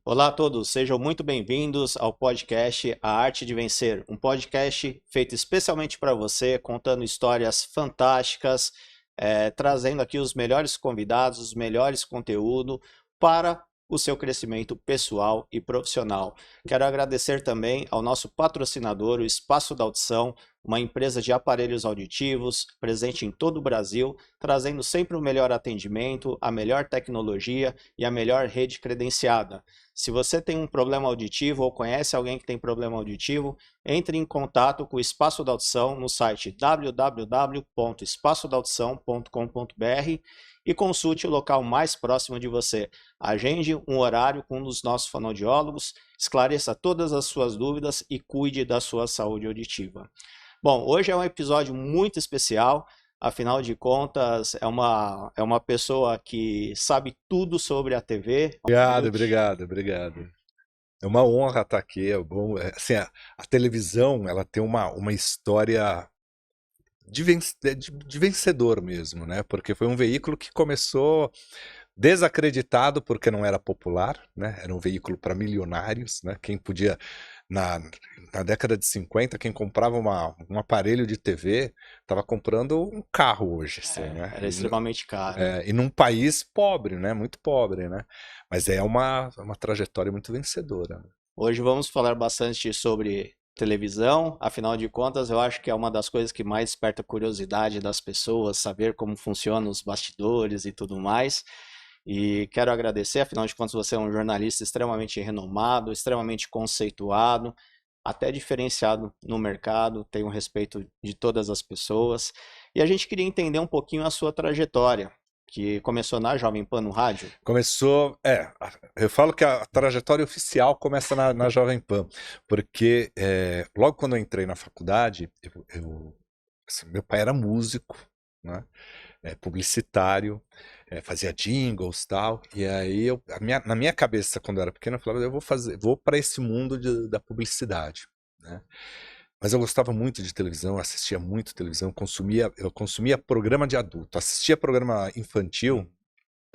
Olá a todos, sejam muito bem-vindos ao podcast A Arte de Vencer, um podcast feito especialmente para você, contando histórias fantásticas, trazendo aqui os melhores convidados, os melhores conteúdos para o seu crescimento pessoal e profissional. Quero agradecer também ao nosso patrocinador, o Espaço da Audição, uma empresa de aparelhos auditivos presente em todo o Brasil, trazendo sempre o melhor atendimento, a melhor tecnologia e a melhor rede credenciada. Se você tem um problema auditivo ou conhece alguém que tem problema auditivo, entre em contato com o Espaço da Audição no site www.espaçodaudição.com.br e consulte o local mais próximo de você. Agende um horário com um dos nossos fonoaudiólogos, esclareça todas as suas dúvidas e cuide da sua saúde auditiva. Bom, hoje é um episódio muito especial, afinal de contas, é uma pessoa que sabe tudo sobre a TV. Obrigado. É uma honra estar aqui. É bom, assim, a televisão, ela tem uma história de vencedor mesmo, né? Porque foi um veículo que começou desacreditado porque não era popular, né? Era um veículo para milionários, né? Quem podia na, na década de 50, quem comprava um aparelho de TV estava comprando um carro hoje, assim, né? Era extremamente caro. E num país pobre, né? Muito pobre, né? Mas é uma trajetória muito vencedora. Hoje vamos falar bastante sobre televisão, afinal de contas, eu acho que é uma das coisas que mais desperta a curiosidade das pessoas, saber como funcionam os bastidores e tudo mais. E quero agradecer, afinal de contas, você é um jornalista extremamente renomado, extremamente conceituado, até diferenciado no mercado, tem o respeito de todas as pessoas. E a gente queria entender um pouquinho a sua trajetória, que começou na Jovem Pan no rádio. Começou, eu falo que a trajetória oficial começa na Jovem Pan, porque logo quando eu entrei na faculdade, assim, meu pai era músico, né? Publicitário, fazia jingles e tal, e aí na minha cabeça, quando eu era pequeno, eu falava, vou para esse mundo da publicidade, né? Mas eu gostava muito de televisão, assistia muito televisão, eu consumia programa de adulto, assistia programa infantil,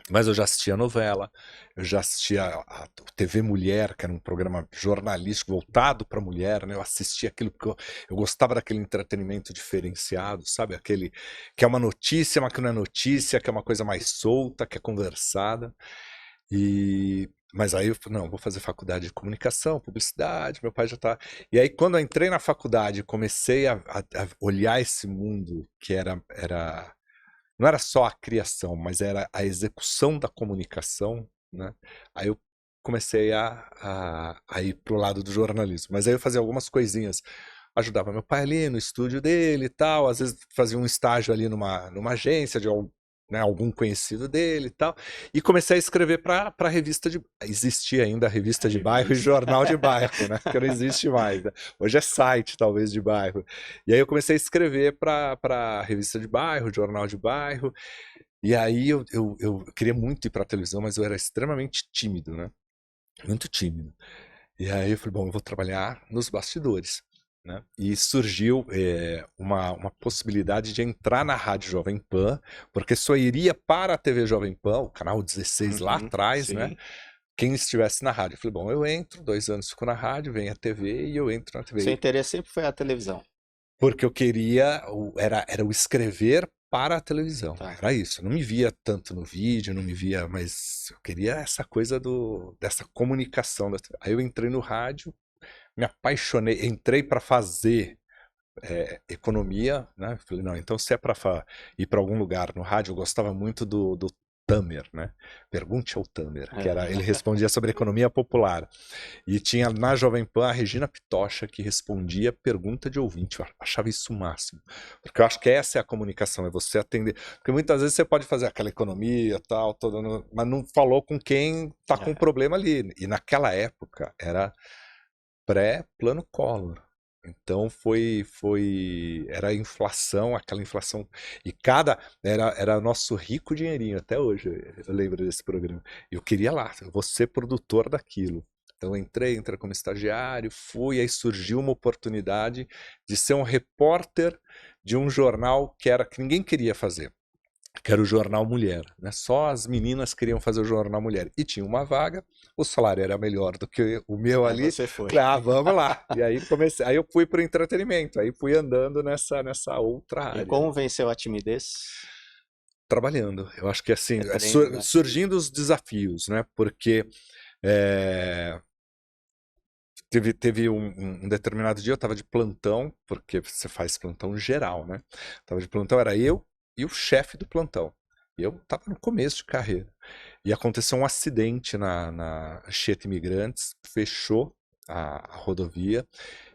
mas eu já assistia novela, eu já assistia a TV Mulher, que era um programa jornalístico voltado para mulher, né? Eu assistia aquilo porque eu gostava daquele entretenimento diferenciado, sabe? Aquele que é uma notícia, mas que não é notícia, que é uma coisa mais solta, que é conversada. Mas aí eu falei, não, vou fazer faculdade de comunicação, publicidade, meu pai já tá. E aí quando eu entrei na faculdade, comecei a olhar esse mundo que era não era só a criação, mas era a execução da comunicação, né? Aí eu comecei a ir pro lado do jornalismo. Mas aí eu fazia algumas coisinhas. Ajudava meu pai ali no estúdio dele e tal. Às vezes fazia um estágio ali numa agência de algum conhecido dele e tal. E comecei a escrever para a revista de... Existia ainda a revista de bairro e jornal de bairro, né? Que não existe mais, né? Hoje é site, talvez, de bairro. E aí eu comecei a escrever para a revista de bairro, jornal de bairro. E aí eu queria muito ir para a televisão, mas eu era extremamente tímido, né? Muito tímido. E aí eu falei, bom, eu vou trabalhar nos bastidores, né? E surgiu uma possibilidade de entrar na Rádio Jovem Pan, porque só iria para a TV Jovem Pan, o canal 16 lá atrás, né? Sim. Quem estivesse na rádio. Eu falei, bom, eu entro, 2 anos fico na rádio, vem a TV e eu entro na Seu TV. interesse sempre foi a televisão. Porque eu queria, era o escrever para a televisão, Tá. era isso. Eu não me via tanto no vídeo, não me via, mas eu queria essa coisa dessa comunicação. Aí eu entrei no rádio, me apaixonei, entrei para fazer economia, né? Falei, não, então se é para ir para algum lugar no rádio, eu gostava muito do Tamer, né? Pergunte ao Tamer, que ele respondia sobre economia popular. E tinha na Jovem Pan a Regina Pitocha, que respondia pergunta de ouvinte. Eu achava isso o máximo. Porque eu acho que essa é a comunicação, é você atender. Porque muitas vezes você pode fazer aquela economia tal, mas não falou com quem está com problema ali. E naquela época era pré-plano Collor. Então era a inflação, aquela inflação, e era nosso rico dinheirinho, até hoje eu lembro desse programa. Eu queria lá, eu vou ser produtor daquilo. Então entrei como estagiário, aí surgiu uma oportunidade de ser um repórter de um jornal que ninguém queria fazer. que era o Jornal Mulher, né? Só as meninas queriam fazer o Jornal Mulher. E tinha uma vaga, o salário era melhor do que o meu Aí ali. você foi. Falei, vamos lá. E aí comecei, aí eu fui pro entretenimento, aí fui andando nessa outra E área, como né? venceu a timidez? Trabalhando. Eu acho que assim, É treino, né? surgindo os desafios, né? Porque é, teve um determinado dia, eu estava de plantão, porque você faz plantão geral, né? Tava de plantão, era eu e o chefe do plantão. E eu estava no começo de carreira. E aconteceu um acidente na Anchieta Imigrantes, fechou a rodovia,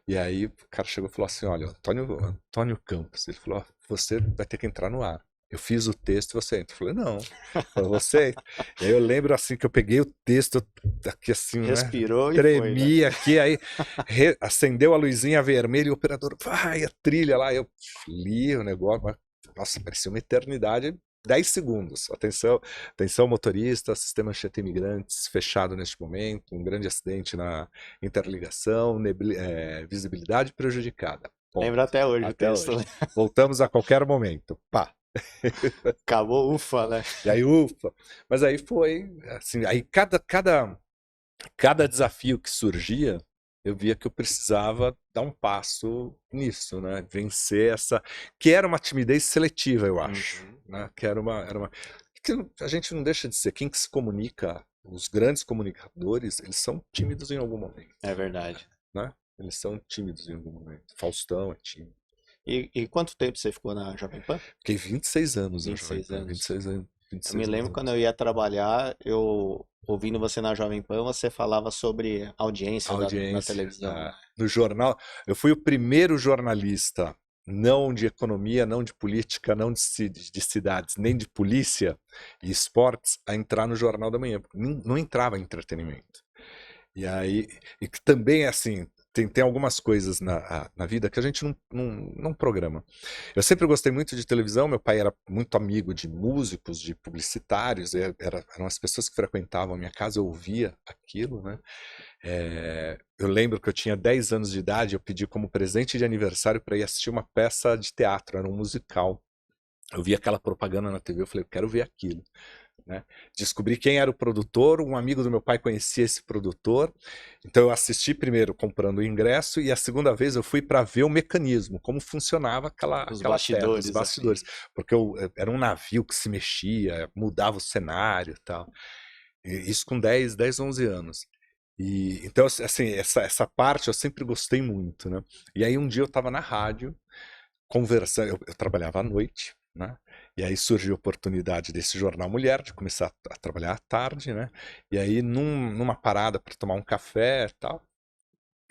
e aí o cara chegou e falou assim, olha, Antônio Campos, ele falou, você vai ter que entrar no ar. Eu fiz o texto e você entra. Eu falei, não. Falei, você entra. E aí eu lembro assim que eu peguei o texto aqui assim, né? Respirou e foi, né? Tremi aqui, aí acendeu a luzinha vermelha e o operador, vai, a trilha lá. Eu li o negócio, mas, nossa, parecia uma eternidade. 10 segundos. Atenção, atenção motorista, sistema Anchieta Imigrantes fechado neste momento, um grande acidente na interligação, visibilidade prejudicada. Ponto. Lembro até hoje o Até texto, hoje. né? Voltamos a qualquer momento. Pá. Acabou, ufa, né? E aí, ufa. Mas aí foi, assim, aí cada desafio que surgia, eu via que eu precisava dar um passo nisso, né? Vencer essa, que era uma timidez seletiva, eu acho, Uhum. né? Que era uma que a gente não deixa de ser, quem que se comunica, os grandes comunicadores, eles são tímidos em algum momento, É verdade. né? Eles são tímidos em algum momento. Faustão é tímido. E quanto tempo você ficou na Jovem Pan? Fiquei 26 anos na Jovem 26 Pan, anos. 26 anos, Eu me 26 lembro anos. quando eu ia trabalhar, eu ouvindo você na Jovem Pan, você falava sobre audiência na Audiência. televisão, né? No jornal, eu fui o primeiro jornalista, não de economia, não de política, não de cidades, nem de polícia e esportes, a entrar no Jornal da Manhã, porque não entrava em entretenimento. E aí, e que também é assim, tem algumas coisas na vida que a gente não programa. Eu sempre gostei muito de televisão, meu pai era muito amigo de músicos, de publicitários, eram as pessoas que frequentavam a minha casa, eu ouvia aquilo, né? Eu lembro que eu tinha 10 anos de idade, eu pedi como presente de aniversário para ir assistir uma peça de teatro, era um musical. Eu vi aquela propaganda na TV, eu falei, eu quero ver aquilo. Né? Descobri quem era o produtor, um amigo do meu pai conhecia esse produtor, então eu assisti primeiro comprando o ingresso e a segunda vez eu fui para ver o mecanismo, como funcionava Os aquela tela, os bastidores, assim. bastidores, porque era um navio que se mexia, mudava o cenário e tal. E isso com 10, 11 anos. E, então, assim, essa parte eu sempre gostei muito, né? E aí um dia eu estava na rádio, conversando, eu trabalhava à noite, né? E aí surgiu a oportunidade desse Jornal Mulher, de começar a trabalhar à tarde, né? E aí numa parada para tomar um café e tal,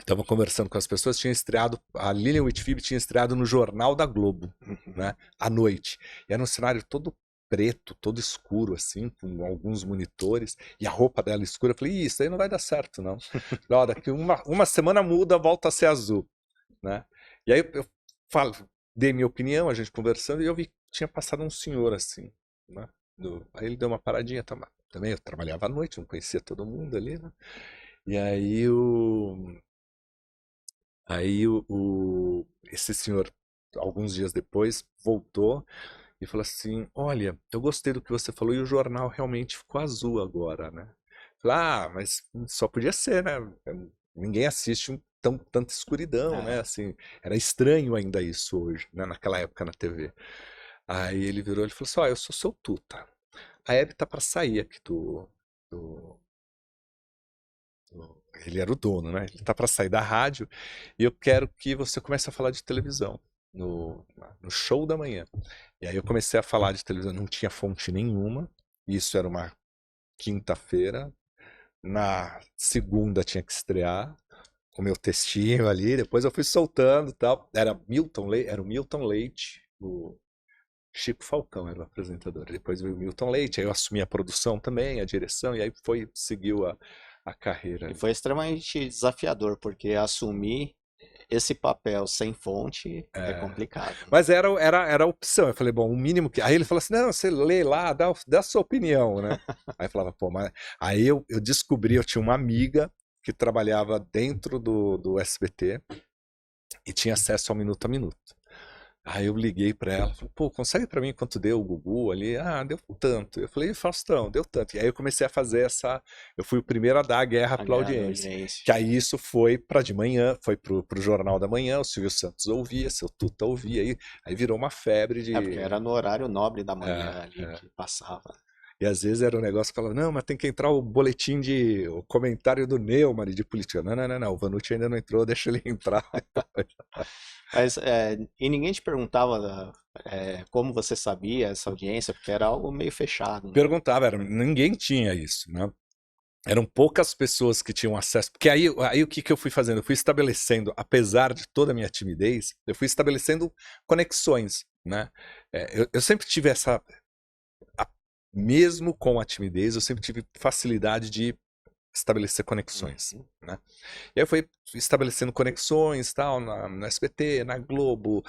estava conversando com as pessoas, tinha estreado, a Lilian Whitfield tinha estreado no Jornal da Globo, né? À noite. E era um cenário todo preto, todo escuro, assim, com alguns monitores, e a roupa dela escura. Eu falei, isso aí não vai dar certo, não. Ó, daqui uma semana muda, volta a ser azul, né? E aí eu falo, dei minha opinião, a gente conversando, e eu vi que tinha passado um senhor, assim, né? Aí ele deu uma paradinha, também eu trabalhava à noite, não conhecia todo mundo ali, né? E aí esse senhor, alguns dias depois, voltou e falou assim: Olha, eu gostei do que você falou e o jornal realmente ficou azul agora, né? Falei, mas só podia ser, né? Ninguém assiste tanta escuridão, né? É. Assim, era estranho ainda isso hoje, né? Naquela época na TV. Aí ele virou e falou assim: eu sou seu tuta. A Hebe tá para sair aqui do, ele era o dono, né? Ele tá para sair da rádio e eu quero que você comece a falar de televisão no show da manhã. E aí eu comecei a falar de televisão, não tinha fonte nenhuma. Isso era uma quinta-feira. Na segunda tinha que estrear com meu textinho ali. Depois eu fui soltando e tal. Era o Milton Leite, o Chico Falcão era o apresentador. Depois veio o Milton Leite, aí eu assumi a produção também, a direção, e aí seguiu a carreira E ali. foi extremamente desafiador, porque assumir esse papel sem fonte é complicado, né? Mas era a opção. Eu falei, bom, o mínimo que. Aí ele falou assim: não, você lê lá, dá a sua opinião, né? Aí eu falava, pô, mas. Aí eu descobri, eu tinha uma amiga que trabalhava dentro do SBT e tinha acesso ao minuto a minuto. Aí eu liguei pra ela, falei, pô, consegue pra mim quanto deu o Gugu ali? Ah, deu tanto. Eu falei, Faustão, deu tanto. E aí eu comecei a fazer eu fui o primeiro a dar a guerra A pela guerra da audiência. audiência. Que aí isso foi pra de manhã, foi pro Jornal da Manhã, o Silvio Santos ouvia, seu Tuta ouvia, aí virou uma febre É, porque de... era no horário nobre da É, manhã ali é. que passava. E às vezes era um negócio que falava, não, mas tem que entrar o comentário do Neumann de política. Não, não, não, não, o Vanucci ainda não entrou, deixa ele entrar. Mas, e ninguém te perguntava, como você sabia essa audiência, porque era algo meio fechado, né? Perguntava, ninguém tinha isso, né? Eram poucas pessoas que tinham acesso. Porque aí o que, que eu fui fazendo? Eu fui estabelecendo, apesar de toda a minha timidez, eu fui estabelecendo conexões, né? Eu sempre tive mesmo com a timidez, eu sempre tive facilidade de estabelecer conexões, Uhum. né? E aí eu fui estabelecendo conexões, tal, no SBT, na Globo,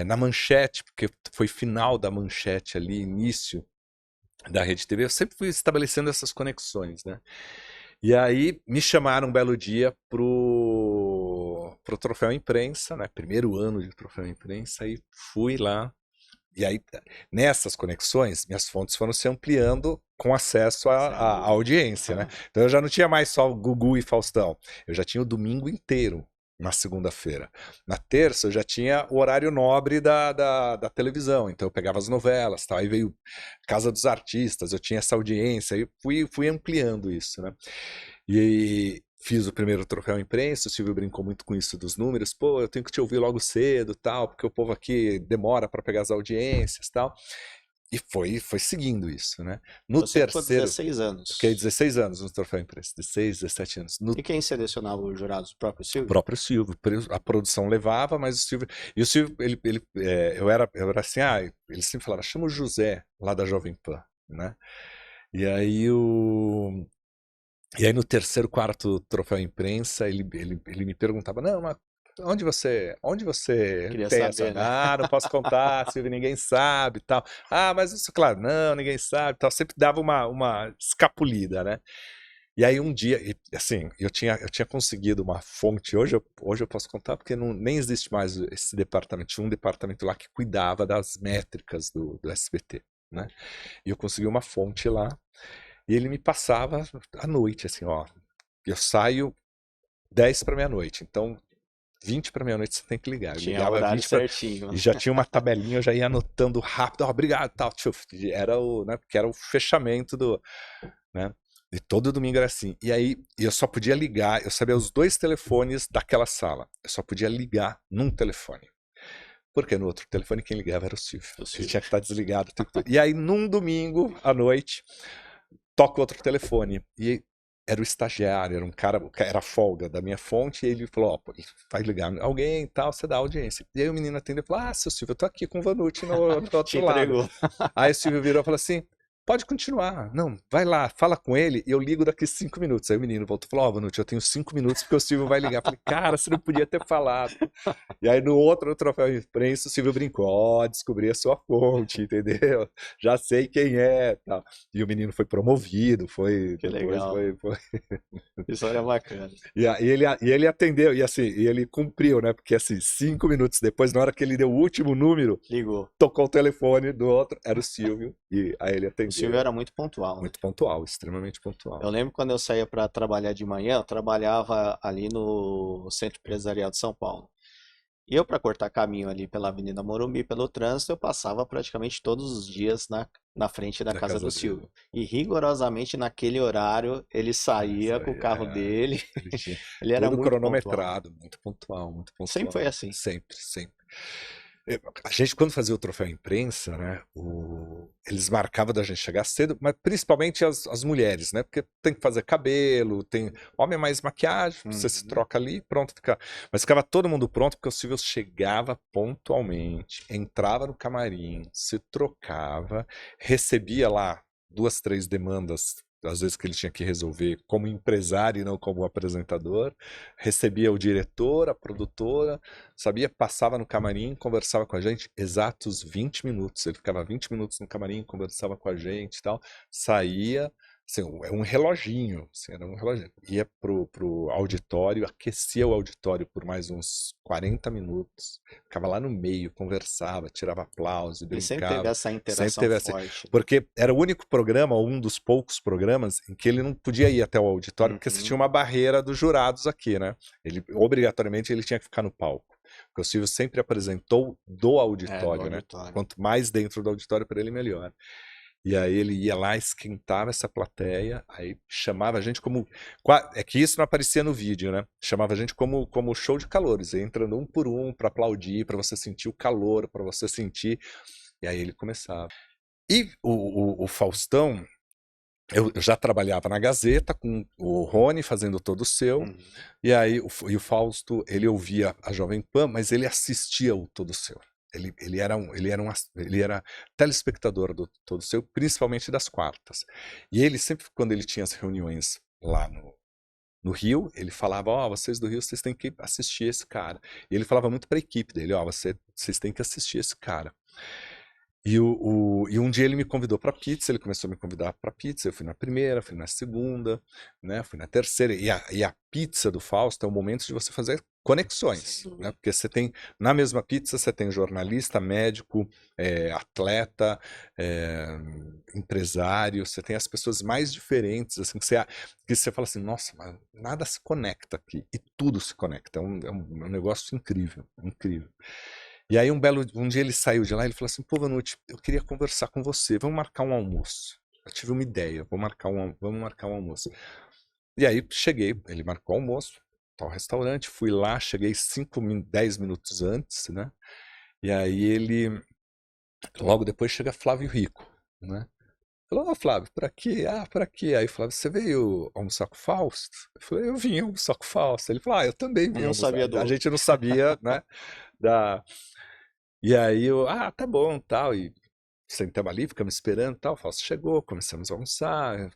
na Manchete, porque foi final da Manchete ali, início da Rede TV, eu sempre fui estabelecendo essas conexões, né? E aí me chamaram um belo dia pro Troféu Imprensa, né? Primeiro ano de Troféu Imprensa, e fui lá. E aí, nessas conexões, minhas fontes foram se ampliando com acesso à Sem audiência, né? dúvida. Então eu já não tinha mais só o Gugu e Faustão, eu já tinha o domingo inteiro na segunda-feira. Na terça eu já tinha o horário nobre da televisão, então eu pegava as novelas, tal. Aí veio Casa dos Artistas, eu tinha essa audiência, e fui ampliando isso, né? E fiz o primeiro troféu imprensa, o Silvio brincou muito com isso dos números, pô, eu tenho que te ouvir logo cedo, tal, porque o povo aqui demora para pegar as audiências, tal. E foi seguindo isso, né? No Você ficou terceiro, 16 eu fiquei anos. 16 anos no troféu imprensa, 16, 17 anos. No E quem selecionava os jurados? O próprio Silvio? próprio Silvio, a produção levava, mas o Silvio, e o Silvio, eu era assim, ele sempre falava, chama o José lá da Jovem Pan, né? E aí no terceiro, quarto troféu imprensa, ele me perguntava, não, mas onde você Queria tem essa? saber, né? Ah, não posso contar, Silvio, ninguém sabe, tal. Ah, mas isso, claro, não, ninguém sabe, tal. Sempre dava uma escapulida, né? E aí um dia, assim, eu tinha conseguido uma fonte, hoje eu posso contar porque nem existe mais esse departamento, tinha um departamento lá que cuidava das métricas do SBT, né? E eu consegui uma fonte lá, e ele me passava à noite, assim, ó, eu saio 10 para meia-noite, então 20 para meia-noite você tem que ligar. Eu Tinha ligava horário 20 para... certinho. E já tinha uma tabelinha, eu já ia anotando rápido, ó, obrigado, tal, tchuf. Era né, porque era o fechamento né? E todo domingo era assim. E aí eu só podia ligar, eu sabia os dois telefones daquela sala. Eu só podia ligar num telefone. Porque no outro telefone quem ligava era o Silvio. O Ele Silvio. tinha que estar desligado o tempo todo. E aí num domingo à noite, toca outro telefone. E era o estagiário, era um cara, era a folga da minha fonte, e ele falou, ó, vai ligar alguém e tal, você dá audiência. E aí o menino atendeu e falou, seu Silvio, eu tô aqui com o Vanucci no Te outro lado. entregou. Aí o Silvio virou e falou assim, pode continuar, não, vai lá, fala com ele e eu ligo daqui 5 minutos. Aí o menino voltou e falou, ó, Vanucci, eu tenho 5 minutos porque o Silvio vai ligar. Eu falei, cara, você não podia ter falado. E aí no outro troféu de imprensa o Silvio brincou, ó, descobri a sua fonte, entendeu? Já sei quem é, tal. E o menino foi promovido, Que depois legal. foi. História bacana. E ele atendeu, e assim, e ele cumpriu, né? Porque assim, 5 minutos depois, na hora que ele deu o último número, Ligou. tocou o telefone do outro, era o Silvio, e aí ele O Silvio atendeu. era muito pontual, né? Muito pontual, extremamente Eu pontual. lembro quando eu saía para trabalhar de manhã, eu trabalhava ali no Centro Empresarial de São Paulo. E eu, para cortar caminho ali pela Avenida Morumbi, pelo trânsito, eu passava praticamente todos os dias na frente da Da casa do casa dele. Silvio. E rigorosamente naquele horário ele Isso saía com o aí, carro dele. ele tinha Ele era tudo muito pontual. cronometrado, muito pontual, muito Sempre foi pontual. assim. Sempre, sempre. A gente, quando fazia o troféu imprensa, né, eles marcavam da gente chegar cedo, mas principalmente as mulheres, né, porque tem que fazer cabelo, tem homem é mais maquiagem, você se Uhum. troca ali, pronto, fica. Mas ficava todo mundo pronto porque o Silvio chegava pontualmente, entrava no camarim, se trocava, recebia lá 2, 3 demandas, às vezes que ele tinha que resolver como empresário e não como apresentador, recebia o diretor, a produtora, sabia, passava no camarim, conversava com a gente, exatos 20 minutos. Ele ficava 20 minutos no camarim, conversava com a gente e tal, saía, assim, é um reloginho, assim, era um reloginho. Ia pro auditório, aquecia o auditório por mais uns 40 minutos, ficava lá no meio, conversava, tirava aplauso, Ele sempre teve brincava. essa Sempre interação teve assim, forte. porque era o único programa, ou um dos poucos programas, em que ele não podia ir até o auditório, porque você tinha uma barreira dos jurados aqui, né? Ele, obrigatoriamente, ele tinha que ficar no palco. Porque o Silvio sempre apresentou do auditório, Do né? auditório. Quanto mais dentro do auditório para ele, melhor. E aí ele ia lá, esquentava essa plateia, aí chamava a gente como... É que isso não aparecia no vídeo, né? Chamava a gente como show de calores, entrando um por um para aplaudir, para você sentir o calor, para você sentir... E aí ele começava. E o Faustão, eu já trabalhava na Gazeta com o Rony fazendo todo o seu, e aí o Fausto, ele ouvia a Jovem Pan, mas ele assistia o todo o seu. Ele era telespectador do todo seu, principalmente das quartas. E ele sempre, quando ele tinha as reuniões lá no Rio, ele falava, ó, vocês do Rio, vocês têm que assistir esse cara. E ele falava muito para a equipe dele, ó, vocês têm que assistir esse cara. E um dia ele me convidou para pizza, ele começou a me convidar para pizza, eu fui na primeira, fui na segunda, né, fui na terceira, e a pizza do Fausto é o momento de você fazer conexões, né, porque você tem, na mesma pizza você tem jornalista, médico, atleta, empresário, você tem as pessoas mais diferentes, assim, que você fala assim, nossa, mas nada se conecta aqui, e tudo se conecta, é um negócio incrível, incrível. E aí um dia ele saiu de lá e ele falou assim, pô, Vanucci, eu queria conversar com você, vamos marcar um almoço. Eu tive uma ideia, vamos marcar um almoço. E aí cheguei, ele marcou o almoço, tal restaurante, fui lá, cheguei 10 minutos antes, né? E aí ele, logo depois chega Flávio Rico, né? Falou, ó, Flávio, por aqui? Ah, por aqui. Aí Flávio, você veio almoçar com o Fausto? Eu falei, eu vim almoçar com o Fausto. Ele falou, eu também vim Não almoçar. sabia A gente não sabia, né? E aí tá bom, tal, e sentamos ali, ficamos esperando, tal, o Fausto chegou, começamos a almoçar,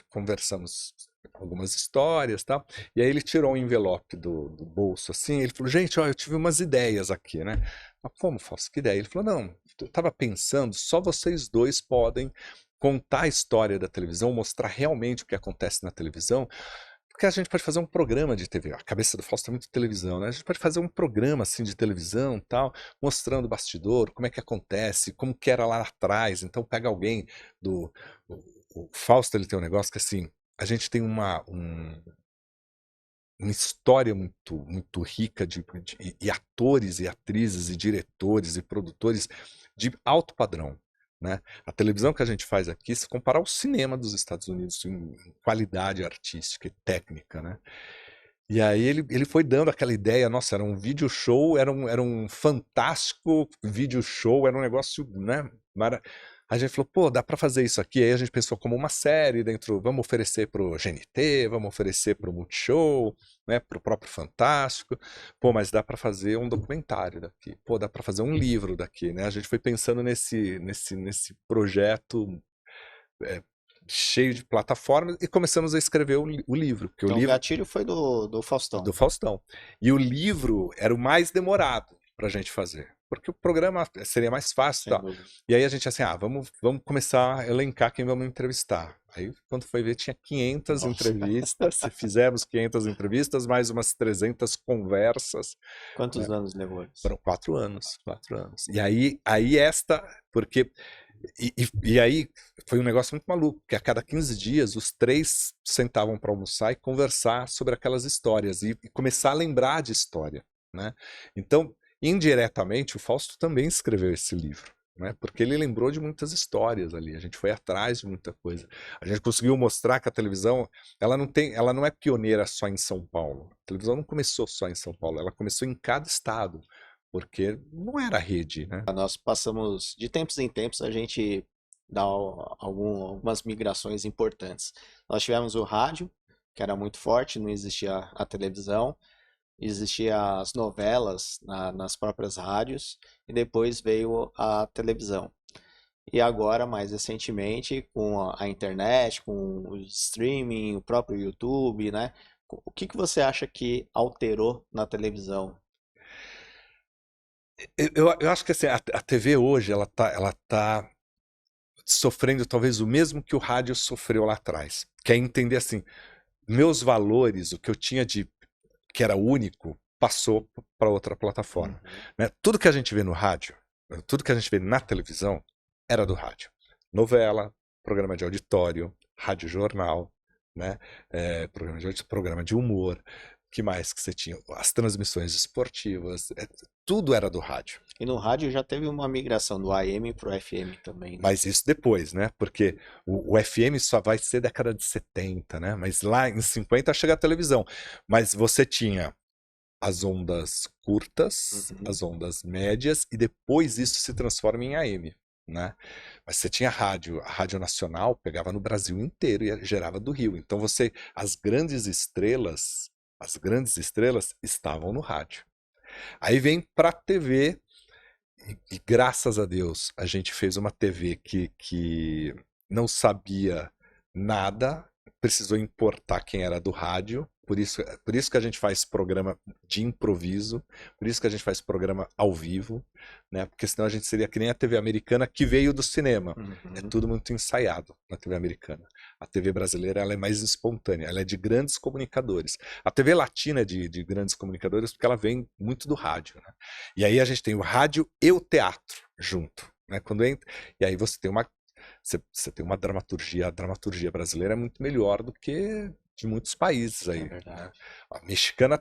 conversamos algumas histórias, tal, e aí ele tirou um envelope do bolso, assim, ele falou, gente, ó, eu tive umas ideias aqui, né? Mas como, Fausto, que ideia? Ele falou, não, eu tava pensando, só vocês dois podem contar a história da televisão, mostrar realmente o que acontece na televisão, porque a gente pode fazer um programa de TV. A cabeça do Fausto é muito televisão, né? A gente pode fazer um programa assim de televisão, tal, mostrando o bastidor, como é que acontece, como que era lá atrás. Então pega alguém do o Fausto, ele tem um negócio que assim, a gente tem uma história muito rica e atores e atrizes e diretores e produtores de alto padrão. Né? A televisão que a gente faz aqui, se comparar ao cinema dos Estados Unidos em qualidade artística e técnica, né? E aí ele foi dando aquela ideia, nossa, era um vídeo show, era um fantástico vídeo show, era um negócio, né? A gente falou, pô, dá para fazer isso aqui. Aí a gente pensou como uma série dentro, vamos oferecer pro GNT, vamos oferecer pro Multishow, né, pro próprio Fantástico. Pô, mas dá para fazer um documentário daqui. Pô, dá para fazer um livro daqui, né? A gente foi pensando nesse projeto cheio de plataformas e começamos a escrever o livro. Porque Então o o livro gatilho foi do Faustão. do Faustão. E o livro era o mais demorado para a gente fazer. Porque o programa seria mais fácil. Tá? E aí a gente assim, vamos começar a elencar quem vamos entrevistar. Aí quando foi ver tinha 500 entrevistas, fizemos 500 entrevistas, mais umas 300 conversas. Quantos anos levou isso? Foram 4 anos, 4 anos. E aí porque... E aí foi um negócio muito maluco, porque a cada 15 dias os três sentavam para almoçar e conversar sobre aquelas histórias e começar a lembrar de história, né? Então, indiretamente, o Fausto também escreveu esse livro, né? Porque ele lembrou de muitas histórias ali, a gente foi atrás de muita coisa. A gente conseguiu mostrar que a televisão, ela não é pioneira só em São Paulo. A televisão não começou só em São Paulo, ela começou em cada estado. Porque não era rede, né? Nós passamos, de tempos em tempos, a gente dá algumas migrações importantes. Nós tivemos o rádio, que era muito forte, não existia a televisão, existiam as novelas nas próprias rádios, e depois veio a televisão. E agora, mais recentemente, com a internet, com o streaming, o próprio YouTube, né? O que você acha que alterou na televisão? Eu acho que assim, a TV hoje ela tá sofrendo talvez o mesmo que o rádio sofreu lá atrás. Que é entender assim, meus valores, o que eu tinha de que era único, passou para outra plataforma. Né? Tudo que a gente vê no rádio, tudo que a gente vê na televisão, era do rádio. Novela, programa de auditório, rádio jornal, né? Programa de humor. Que mais que você tinha? As transmissões esportivas, tudo era do rádio. E no rádio já teve uma migração do AM para o FM também, né? Mas isso depois, né? Porque o FM só vai ser década de 70, né? Mas lá em 50 chega a televisão. Mas você tinha as ondas curtas, as ondas médias, e depois isso se transforma em AM, né? Mas você tinha rádio, a Rádio Nacional pegava no Brasil inteiro e gerava do Rio. Então as grandes estrelas estavam no rádio. Aí vem para a TV, e graças a Deus a gente fez uma TV que não sabia nada, precisou importar quem era do rádio, por isso que a gente faz programa de improviso, por isso que a gente faz programa ao vivo, né? Porque senão a gente seria que nem a TV americana que veio do cinema. É tudo muito ensaiado na TV americana. A TV brasileira ela é mais espontânea, ela é de grandes comunicadores. A TV latina é de grandes comunicadores porque ela vem muito do rádio, né? E aí a gente tem o rádio e o teatro junto, né? Quando entra, e aí você tem uma dramaturgia, a dramaturgia brasileira é muito melhor do que de muitos países aí. Né? A mexicana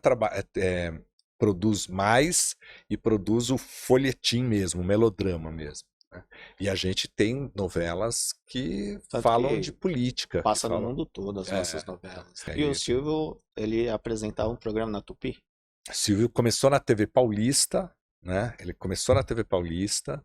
produz mais e produz o folhetim mesmo, o melodrama mesmo. Né? E a gente tem novelas que falam de política. Passa no mundo todo as nossas novelas. E o Silvio, ele apresentava um programa na Tupi? Silvio começou na TV Paulista, né? Ele começou na TV Paulista.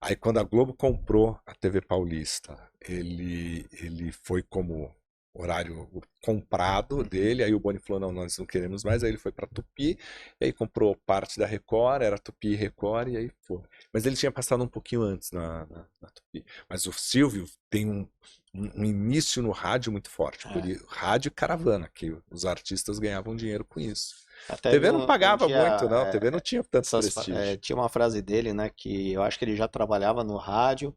Aí quando a Globo comprou a TV Paulista, ele foi como horário comprado dele, aí o Boni falou, não, nós não queremos mais, aí ele foi para Tupi, e aí comprou parte da Record, era Tupi e Record, e aí foi. Mas ele tinha passado um pouquinho antes na Tupi. Mas o Silvio tem um início no rádio muito forte, rádio e caravana, que os artistas ganhavam dinheiro com isso. Até a TV não pagava muito, não. A TV não tinha tanto prestígio. Tinha uma frase dele, né, que eu acho que ele já trabalhava no rádio,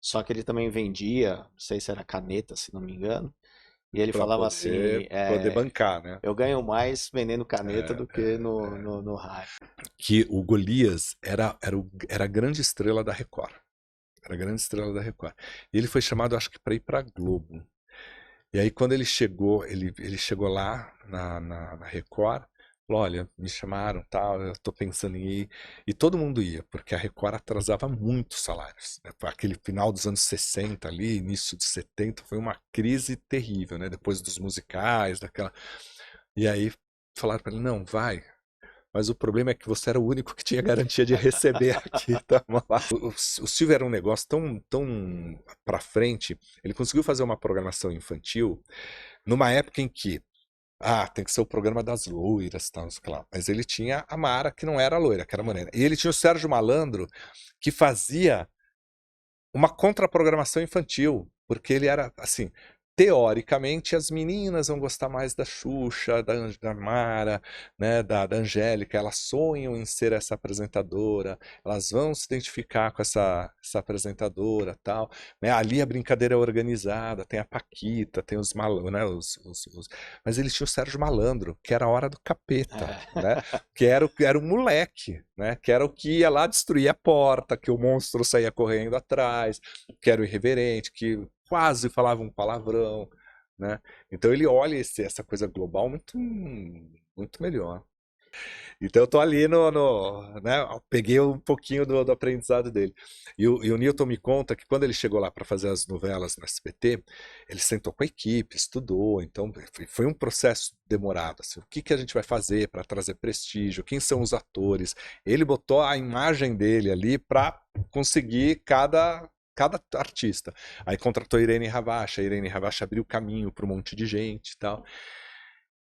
só que ele também vendia, não sei se era caneta, se não me engano, e ele falava assim, poder bancar, né? Eu ganho mais vendendo caneta do que no rádio. Que o Golias era a grande estrela da Record. Era a grande estrela da Record. E ele foi chamado, acho que, para ir para a Globo. E aí, quando ele chegou lá na Record, falou, olha, me chamaram, tal, eu tô pensando em ir. E todo mundo ia, porque a Record atrasava muito os salários. Né? Aquele final dos anos 60 ali, início de 70, foi uma crise terrível, né? Depois dos musicais, daquela... E aí falaram para ele, não, vai. Mas o problema é que você era o único que tinha garantia de receber aqui. O Silvio era um negócio tão pra frente, ele conseguiu fazer uma programação infantil numa época em que tem que ser o programa das loiras, tal, claro. Mas ele tinha a Mara, que não era loira, que era morena. E ele tinha o Sérgio Malandro, que fazia uma contraprogramação infantil, porque ele era, assim, teoricamente as meninas vão gostar mais da Xuxa, da Mara, né, da Angélica, elas sonham em ser essa apresentadora, elas vão se identificar com essa apresentadora, tal, né? Ali a brincadeira é organizada, tem a Paquita, tem os malandros, né, mas eles tinham o Sérgio Malandro, que era a hora do capeta, né? Que era o moleque, né? Que era o que ia lá destruir a porta, que o monstro saía correndo atrás, que era o irreverente, que quase falava um palavrão, né? Então ele olha essa coisa global muito melhor. Então eu tô ali né? Peguei um pouquinho do aprendizado dele. E o Newton me conta que quando ele chegou lá para fazer as novelas no SBT, ele sentou com a equipe, estudou, então foi um processo demorado. Assim, o que a gente vai fazer para trazer prestígio? Quem são os atores? Ele botou a imagem dele ali para conseguir cada artista. Aí contratou a Irene Ravacha abriu caminho para um monte de gente e tal.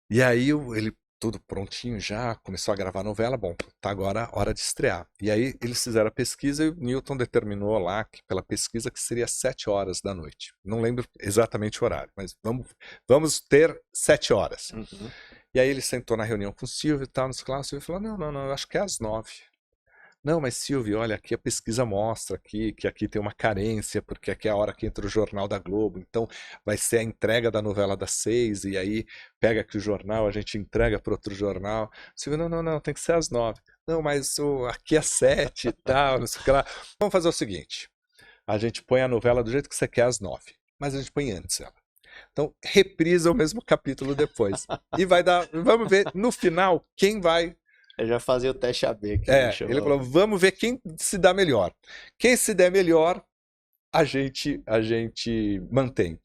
E aí ele, tudo prontinho já, começou a gravar a novela, bom, tá agora a hora de estrear. E aí eles fizeram a pesquisa e o Newton determinou lá, pela pesquisa, que seria 7 horas da noite. Não lembro exatamente o horário, mas vamos ter 7 horas. E aí ele sentou na reunião com o Silvio e tal, o Silvio falou, não, eu acho que é às 9. Não, mas Silvio, olha, aqui a pesquisa mostra aqui, que aqui tem uma carência, porque aqui é a hora que entra o Jornal da Globo, então vai ser a entrega da novela das 6, e aí pega aqui o jornal, a gente entrega para outro jornal. Silvio, não, não, não, tem que ser às 9. Não, mas aqui é 7 e tal, não sei o que lá. Vamos fazer o seguinte, a gente põe a novela do jeito que você quer às 9, mas a gente põe antes ela. Então, reprisa o mesmo capítulo depois. E vai dar, vamos ver, no final, quem vai. Eu já fazia o teste AB que Ele falou, vamos ver quem se dá melhor. Quem se der melhor, a gente mantém.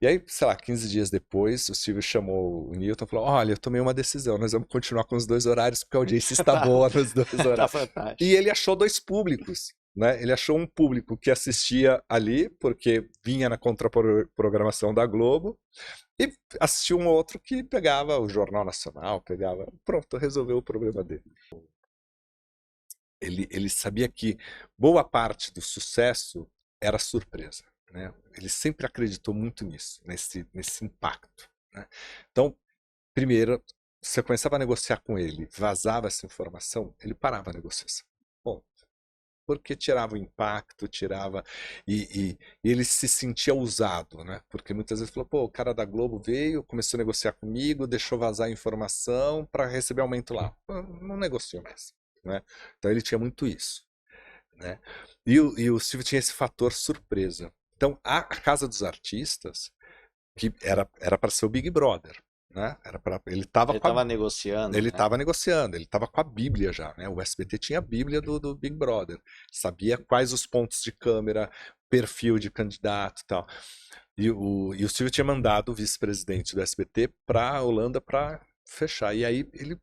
E aí, sei lá, 15 dias depois, o Silvio chamou o Newton e falou, olha, eu tomei uma decisão, nós vamos continuar com os 2 horários, porque a audiência está boa nos 2 Tá horários. fantástico. E ele achou 2 públicos. Né? Ele achou um público que assistia ali, porque vinha na contraprogramação da Globo, e assistiu um outro que pegava o Jornal Nacional, pegava. Pronto, resolveu o problema dele. Ele sabia que boa parte do sucesso era surpresa. Né? Ele sempre acreditou muito nisso, nesse impacto. Né? Então, primeiro, você começava a negociar com ele, vazava essa informação, ele parava a negociação. Bom, porque tirava o impacto, tirava. E ele se sentia usado, né? Porque muitas vezes falou, pô, o cara da Globo veio, começou a negociar comigo, deixou vazar a informação para receber aumento lá. Pô, não negociou mais. Né? Então ele tinha muito isso. Né? E o Silvio tinha esse fator surpresa. Então a Casa dos Artistas, que era para ser o Big Brother. Né? Ele estava negociando. Ele né? estava negociando, ele estava com a Bíblia já, né? O SBT tinha a Bíblia do Big Brother, sabia quais os pontos de câmera, perfil de candidato e tal. E o Silvio tinha mandado o vice-presidente do SBT para a Holanda para fechar. E aí ele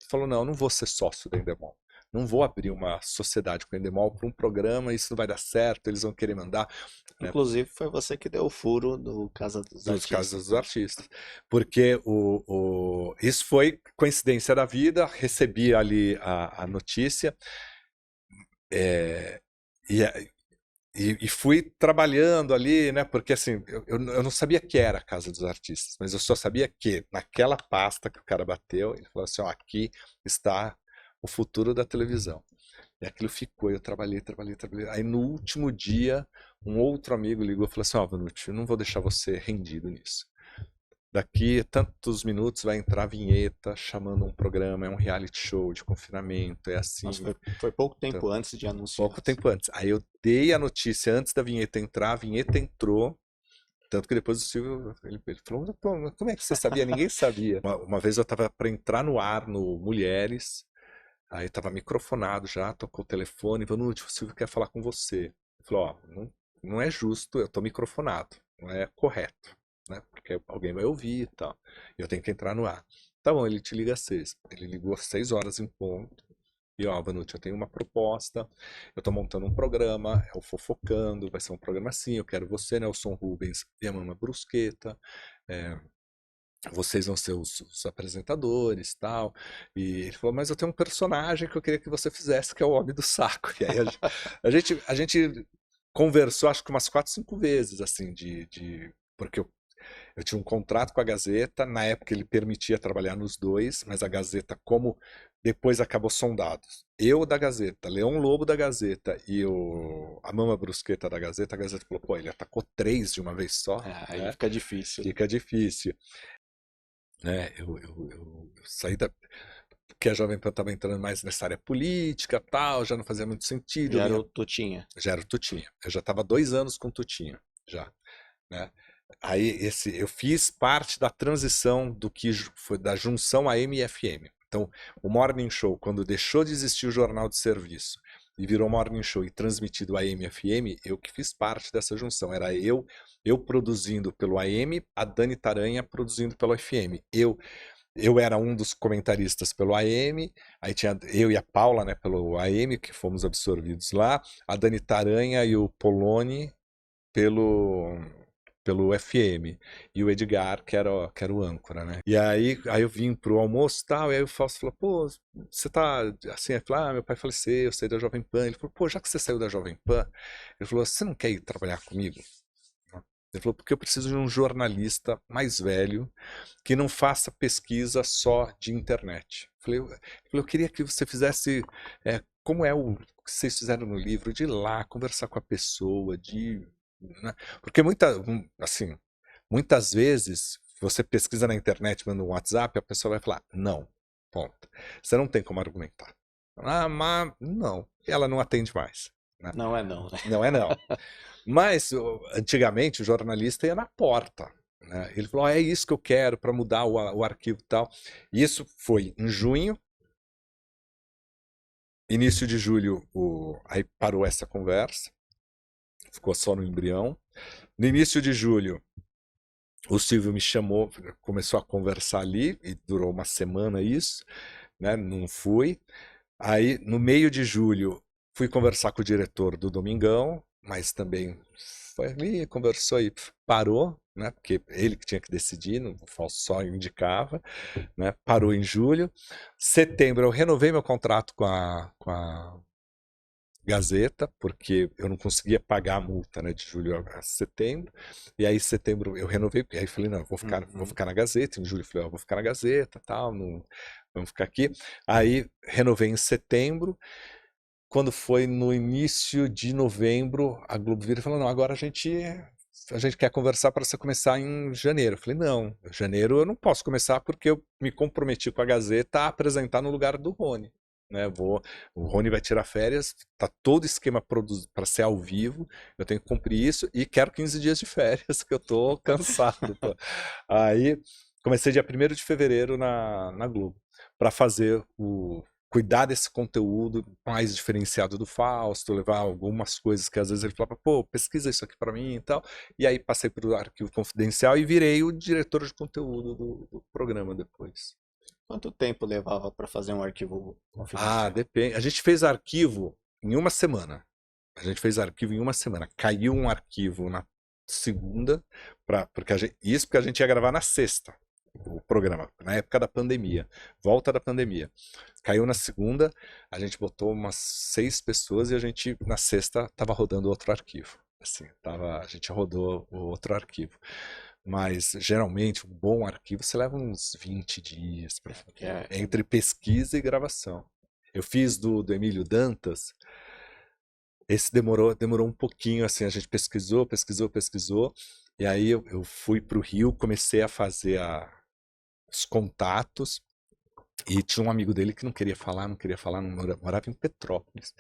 falou, não vou ser sócio da Endemol. Não vou abrir uma sociedade com a Endemol para um programa, isso não vai dar certo, eles vão querer mandar. Inclusive foi você que deu o furo do Casa dos Artistas. Casa dos Artistas. Porque isso foi coincidência da vida, recebi ali a notícia e fui trabalhando ali, né? Porque assim, eu não sabia que era a Casa dos Artistas, mas eu só sabia que naquela pasta que o cara bateu, ele falou assim, ó, aqui está o futuro da televisão. E aquilo ficou, eu trabalhei. Aí no último dia, um outro amigo ligou e falou assim, ó, Vanucci, eu não vou deixar você rendido nisso. Daqui a tantos minutos vai entrar a vinheta chamando um programa, é um reality show de confinamento, é assim. Nossa, foi pouco tempo então, antes de anunciar. Pouco tempo antes. Aí eu dei a notícia antes da vinheta entrar, a vinheta entrou, tanto que depois o Silvio, ele falou, como é que você sabia? Ninguém sabia. Uma vez eu estava para entrar no ar no Mulheres, aí estava microfonado já, tocou o telefone, Vanucci, o Silvio quer falar com você. Ele falou, ó, não é justo, eu estou microfonado, não é correto. Né? Porque alguém vai ouvir e tal. E eu tenho que entrar no ar. Tá bom, ele te liga às 6. Ele ligou às 6 horas em ponto. E ó, Vanucci, eu tenho uma proposta. Eu tô montando um programa, é o Fofocando, vai ser um programa assim. Eu quero você, Nelson Rubens e a Mama Brusqueta. Vocês vão ser os apresentadores e tal. E ele falou, mas eu tenho um personagem que eu queria que você fizesse, que é o Homem do Saco. E aí a gente conversou, acho que umas 4, 5 vezes, assim, porque eu tinha um contrato com a Gazeta, na época ele permitia trabalhar nos dois, mas a Gazeta, como depois acabou sondados, eu da Gazeta, Leão Lobo da Gazeta e a Mama Brusqueta da Gazeta, a Gazeta falou, pô, ele atacou 3 de uma vez só. Aí né? Fica difícil. Fica difícil. Né? Eu saí porque a Jovem Pan estava entrando mais nessa área política, tal, já não fazia muito sentido. Já era o Tutinha. Já era o Tutinha. Eu já estava 2 anos com o Tutinha, já, né? Aí eu fiz parte da transição do que foi da junção AM e FM. Então, o Morning Show, quando deixou de existir o jornal de serviço e virou Morning Show e transmitido AM e FM, eu que fiz parte dessa junção. Era eu produzindo pelo AM, a Dani Taranha produzindo pelo FM. Eu era um dos comentaristas pelo AM, aí tinha eu e a Paula, né, pelo AM, que fomos absorvidos lá, a Dani Taranha e o Poloni pelo FM, e o Edgar, que era o âncora, né? E aí eu vim pro almoço e tal, e aí o Fausto falou, pô, você tá assim? Eu falei, meu pai faleceu, eu saí da Jovem Pan. Ele falou, pô, já que você saiu da Jovem Pan, ele falou, você não quer ir trabalhar comigo? Ele falou, porque eu preciso de um jornalista mais velho que não faça pesquisa só de internet. Eu queria que você fizesse como é o que vocês fizeram no livro, de ir lá, conversar com a pessoa, né? Porque assim, muitas vezes você pesquisa na internet, manda um WhatsApp, a pessoa vai falar, não, ponto. Você não tem como argumentar. Ah, mas não. Ela não atende mais. Né? Não é não, né? Não é não. Mas, antigamente, o jornalista ia na porta. Né? Ele falou, é isso que eu quero para mudar o arquivo e tal. E isso foi em junho. Início de julho, aí parou essa conversa. Ficou só no embrião. No início de julho, o Silvio me chamou, começou a conversar ali, e durou uma semana isso. Né? Não fui. Aí, no meio de julho, fui conversar com o diretor do Domingão, mas também foi ali, conversou e parou, né? Porque ele que tinha que decidir, o Fausto só indicava, né? Parou em julho. Setembro, eu renovei meu contrato com a Gazeta, porque eu não conseguia pagar a multa, né, de julho a setembro. E aí, setembro, eu renovei, porque aí falei, não, vou ficar na Gazeta. Em julho, eu falei, vou ficar na Gazeta, tal, não, vamos ficar aqui. Aí, renovei em setembro. Quando foi no início de novembro, a Globo vira e falou, não, agora a gente quer conversar para você começar em janeiro. Eu falei, não, janeiro eu não posso começar porque eu me comprometi com a Gazeta a apresentar no lugar do Rony. Né, o Rony vai tirar férias, tá todo esquema para ser ao vivo, eu tenho que cumprir isso e quero 15 dias de férias, que eu tô cansado. Pô. Aí comecei dia 1º de fevereiro na Globo, para fazer cuidar desse conteúdo mais diferenciado do Fausto, levar algumas coisas que às vezes ele falava, pô, pesquisa isso aqui para mim e tal, e aí passei para o arquivo confidencial e virei o diretor de conteúdo do programa depois. Quanto tempo levava para fazer um arquivo confidencial? Depende. A gente fez arquivo em uma semana. Caiu um arquivo na segunda, porque a gente ia gravar na sexta, o programa, na época da pandemia, volta da pandemia. Caiu na segunda, a gente botou umas 6 pessoas e a gente, na sexta, estava rodando outro arquivo. Assim, a gente rodou o outro arquivo. Mas, geralmente, um bom arquivo você leva uns 20 dias entre pesquisa e gravação. Eu fiz do Emílio Dantas, esse demorou um pouquinho, assim, a gente pesquisou, e aí eu fui para o Rio, comecei a fazer os contatos, e tinha um amigo dele que não queria falar, morava em Petrópolis.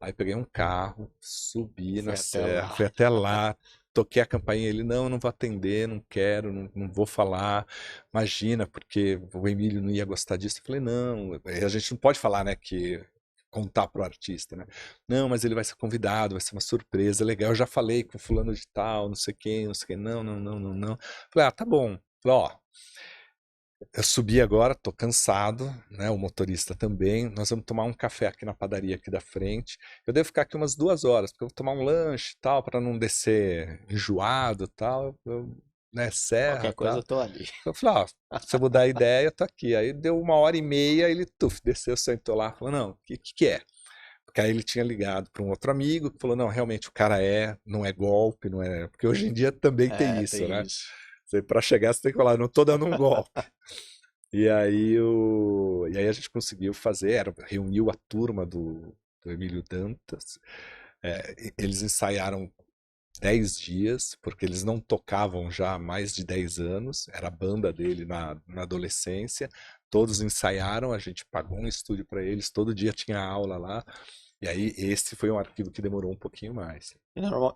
Aí peguei um carro, subi na serra, fui até lá, toquei a campainha, ele, não vou atender, não quero, não vou falar, imagina, porque o Emílio não ia gostar disso. Eu falei, não, a gente não pode falar, né, que contar pro artista, né? Não, mas ele vai ser convidado, vai ser uma surpresa, legal, eu já falei com fulano de tal, não sei quem, não. Falei, tá bom. Falei, ó, eu subi agora, tô cansado, né? O motorista também. Nós vamos tomar um café aqui na padaria aqui da frente. Eu devo ficar aqui umas 2 horas, porque eu vou tomar um lanche e tal, para não descer enjoado e tal. Né, serra. Qualquer coisa eu tô ali. Eu falei, se eu mudar a ideia, eu tô aqui. Aí deu 1h30, ele desceu, sentou lá, falou, não, o que é? Porque aí ele tinha ligado para um outro amigo que falou, não, realmente o cara não é golpe, não é. Porque hoje em dia também tem isso, tem né? isso. Para chegar, você tem que falar, não tô dando um golpe. E aí a gente conseguiu fazer, reuniu a turma do Emílio Dantas. Eles ensaiaram 10 dias, porque eles não tocavam já há mais de 10 anos, era a banda dele na adolescência. Todos ensaiaram, a gente pagou um estúdio para eles, todo dia tinha aula lá. E aí esse foi um arquivo que demorou um pouquinho mais.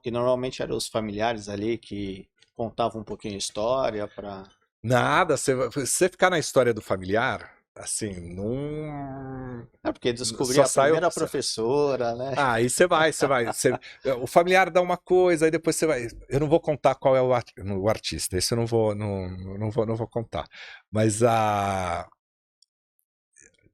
E normalmente eram os familiares ali que contavam um pouquinho a história para... Nada, você ficar na história do familiar, assim, não... porque descobrir a primeira professora, né? Aí você vai. O familiar dá uma coisa, aí depois você vai... Eu não vou contar qual é o artista, isso eu não vou contar. Mas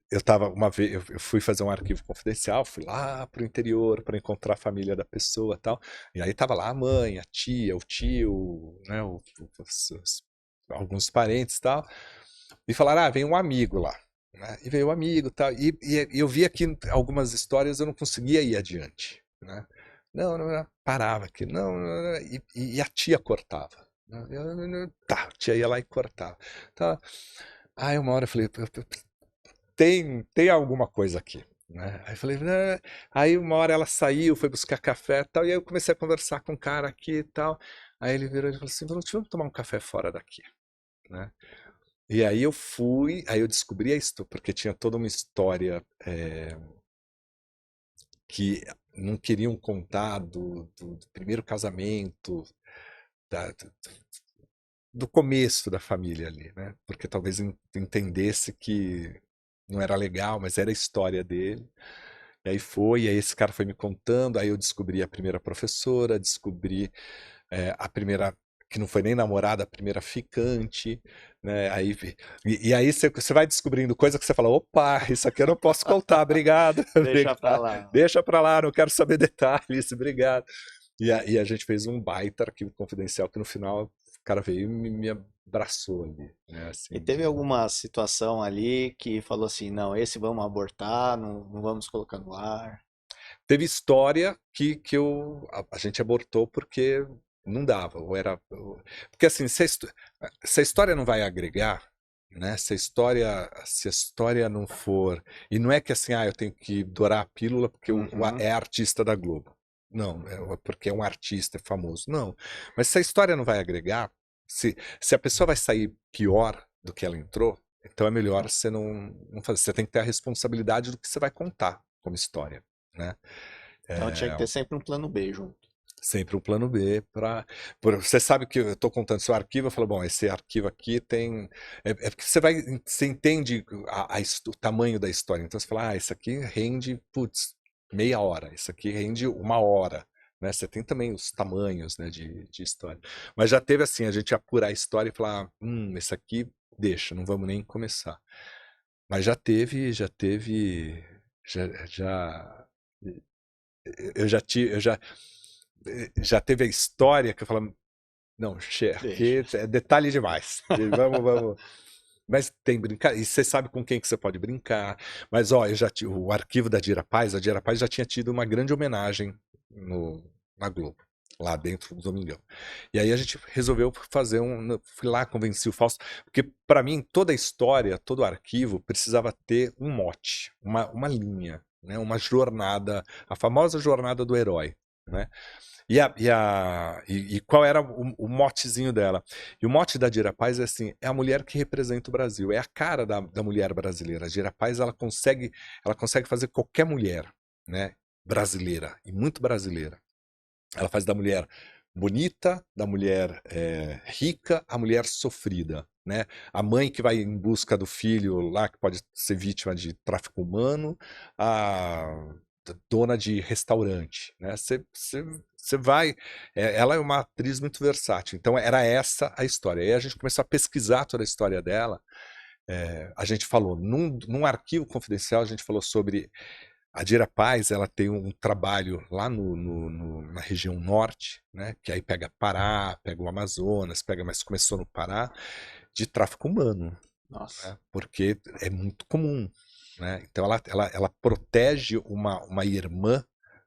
eu tava uma vez, eu fui fazer um arquivo confidencial, fui lá pro interior para encontrar a família da pessoa e tal. E aí tava lá a mãe, a tia, o tio, né, alguns parentes e tal. E falaram, vem um amigo lá. Né? E veio um amigo e tal. E eu via que algumas histórias eu não conseguia ir adiante. Né? não, não, parava aqui, não, e a tia cortava. Tá, a tia ia lá e cortava. Tá. Aí uma hora eu falei, tem alguma coisa aqui. Né? Aí eu falei, né? Aí uma hora ela saiu, foi buscar café e tal, e aí eu comecei a conversar com o cara aqui e tal. Aí ele virou e falou assim, vamos tomar um café fora daqui. Né? E aí eu fui, aí eu descobri a história, porque tinha toda uma história que não queriam contar do primeiro casamento, da, do começo da família ali, né? Porque talvez entendesse que não era legal, mas era a história dele. E aí foi, e aí esse cara foi me contando, aí eu descobri a primeira professora, descobri a primeira, que não foi nem namorada, a primeira ficante, né? Aí, e aí você vai descobrindo coisa que você fala, opa, isso aqui eu não posso contar, obrigado, Deixa pra obrigado. lá. Deixa pra lá, não quero saber detalhes, obrigado. E a gente fez um baita arquivo confidencial que no final o cara veio e me abraçou ali, né? E Assim, teve alguma situação ali que falou assim, não, esse vamos abortar, não vamos colocar no ar. teve história que a gente abortou porque não dava, porque assim, se a história não vai agregar, né? Se a história não for, e não é que assim, eu tenho que dourar a pílula porque Uhum. é artista da Globo. Não, porque é um artista, é famoso. Não. Mas se a história não vai agregar, se a pessoa vai sair pior do que ela entrou, então é melhor você não fazer. Você tem que ter a responsabilidade do que você vai contar como história, né? Então tinha que ter sempre um plano B junto. Sempre um plano B para. Você sabe que eu estou contando seu arquivo, eu falo, bom, esse arquivo aqui tem. É porque você entende o tamanho da história. Então você fala, isso aqui rende, putz, meia hora, isso aqui rende uma hora. Né? Você tem também os tamanhos, né, de história. Mas já teve assim, a gente apurar a história e falar, esse aqui deixa, não vamos nem começar. Mas já já teve a história que eu falo, não, Deixa. aqui é detalhe demais. Vamos. Mas tem brincar, e você sabe com quem que você pode brincar. Mas ó, o arquivo da Dira Paz, a Dira Paz já tinha tido uma grande homenagem na Globo, lá dentro do Domingão. E aí a gente resolveu fazer fui lá, convenci o Fausto, porque para mim toda a história, todo o arquivo precisava ter um mote, uma linha, né, uma jornada, a famosa jornada do herói, né? E qual era o motezinho dela? E o mote da Dira Paz é assim: é a mulher que representa o Brasil, é a cara da mulher brasileira. A Dira Paz ela consegue fazer qualquer mulher, né, brasileira, e muito brasileira. Ela faz da mulher bonita, da mulher rica, a mulher sofrida. Né? A mãe que vai em busca do filho lá, que pode ser vítima de tráfico humano, a dona de restaurante. Né? Você vai. Ela é uma atriz muito versátil. Então era essa a história. Aí a gente começou a pesquisar toda a história dela. A gente falou, num arquivo confidencial, a gente falou sobre a Dira Paz. Ela tem um trabalho lá na região norte, né, que aí pega Pará, pega o Amazonas, mas começou no Pará, de tráfico humano, Nossa. né, porque é muito comum. Né, então ela protege uma irmã,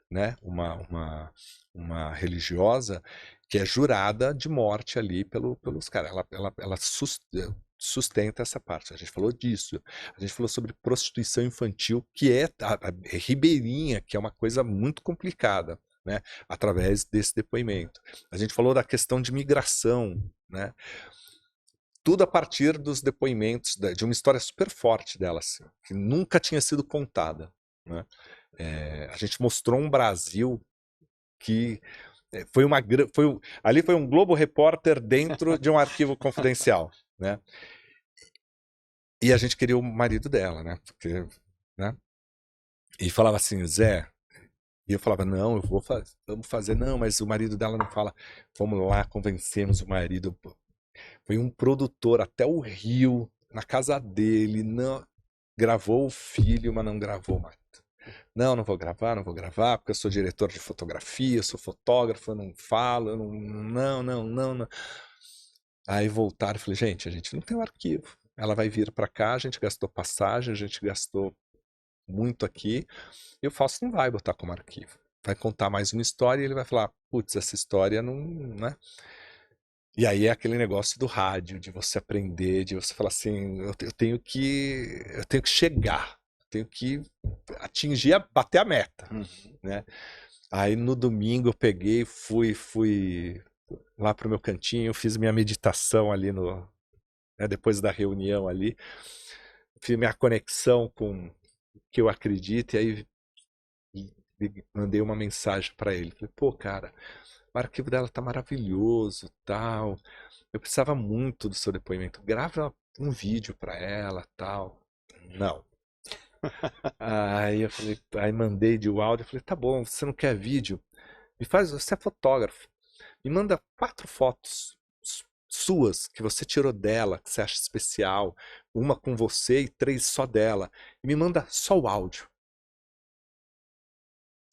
né, uma religiosa que é jurada de morte ali pelos caras. Ela sustenta essa parte. A gente falou disso. A gente falou sobre prostituição infantil, que é a ribeirinha, que é uma coisa muito complicada, né, através desse depoimento. A gente falou da questão de migração, né, tudo a partir dos depoimentos de uma história super forte dela, assim, que nunca tinha sido contada. Né? A gente mostrou um Brasil que ali foi um Globo Repórter dentro de um arquivo confidencial, né? E a gente queria o marido dela, né? Porque, né? E falava assim, Zé, e eu falava, não, vamos fazer, não, mas o marido dela não fala, vamos lá, convencemos o marido. Foi um produtor até o Rio, na casa dele, não gravou o filho, mas não gravou o marido. Não vou gravar, porque eu sou diretor de fotografia, eu sou fotógrafo, eu não falo, eu não. Aí voltaram e falei, gente, a gente não tem um arquivo. Ela vai vir para cá, a gente gastou passagem, a gente gastou muito aqui, e o Fausto não vai botar como arquivo. vai contar mais uma história e ele vai falar, putz, essa história não, né? E aí é aquele negócio do rádio, de você aprender, de você falar assim, eu tenho que chegar, eu tenho que atingir, bater a meta, né? Aí no domingo eu peguei, fui lá pro meu cantinho, fiz minha meditação ali né, depois da reunião ali, fiz minha conexão com o que eu acredito, e aí mandei uma mensagem para ele. Falei, pô, cara, o arquivo dela tá maravilhoso, tal. Eu precisava muito do seu depoimento. Grava um vídeo para ela, tal. Não. Aí eu falei, aí mandei de áudio, eu falei, tá bom, você não quer vídeo? Você é fotógrafo. Me manda 4 fotos suas que você tirou dela, que você acha especial, uma com você e 3 só dela. E me manda só o áudio.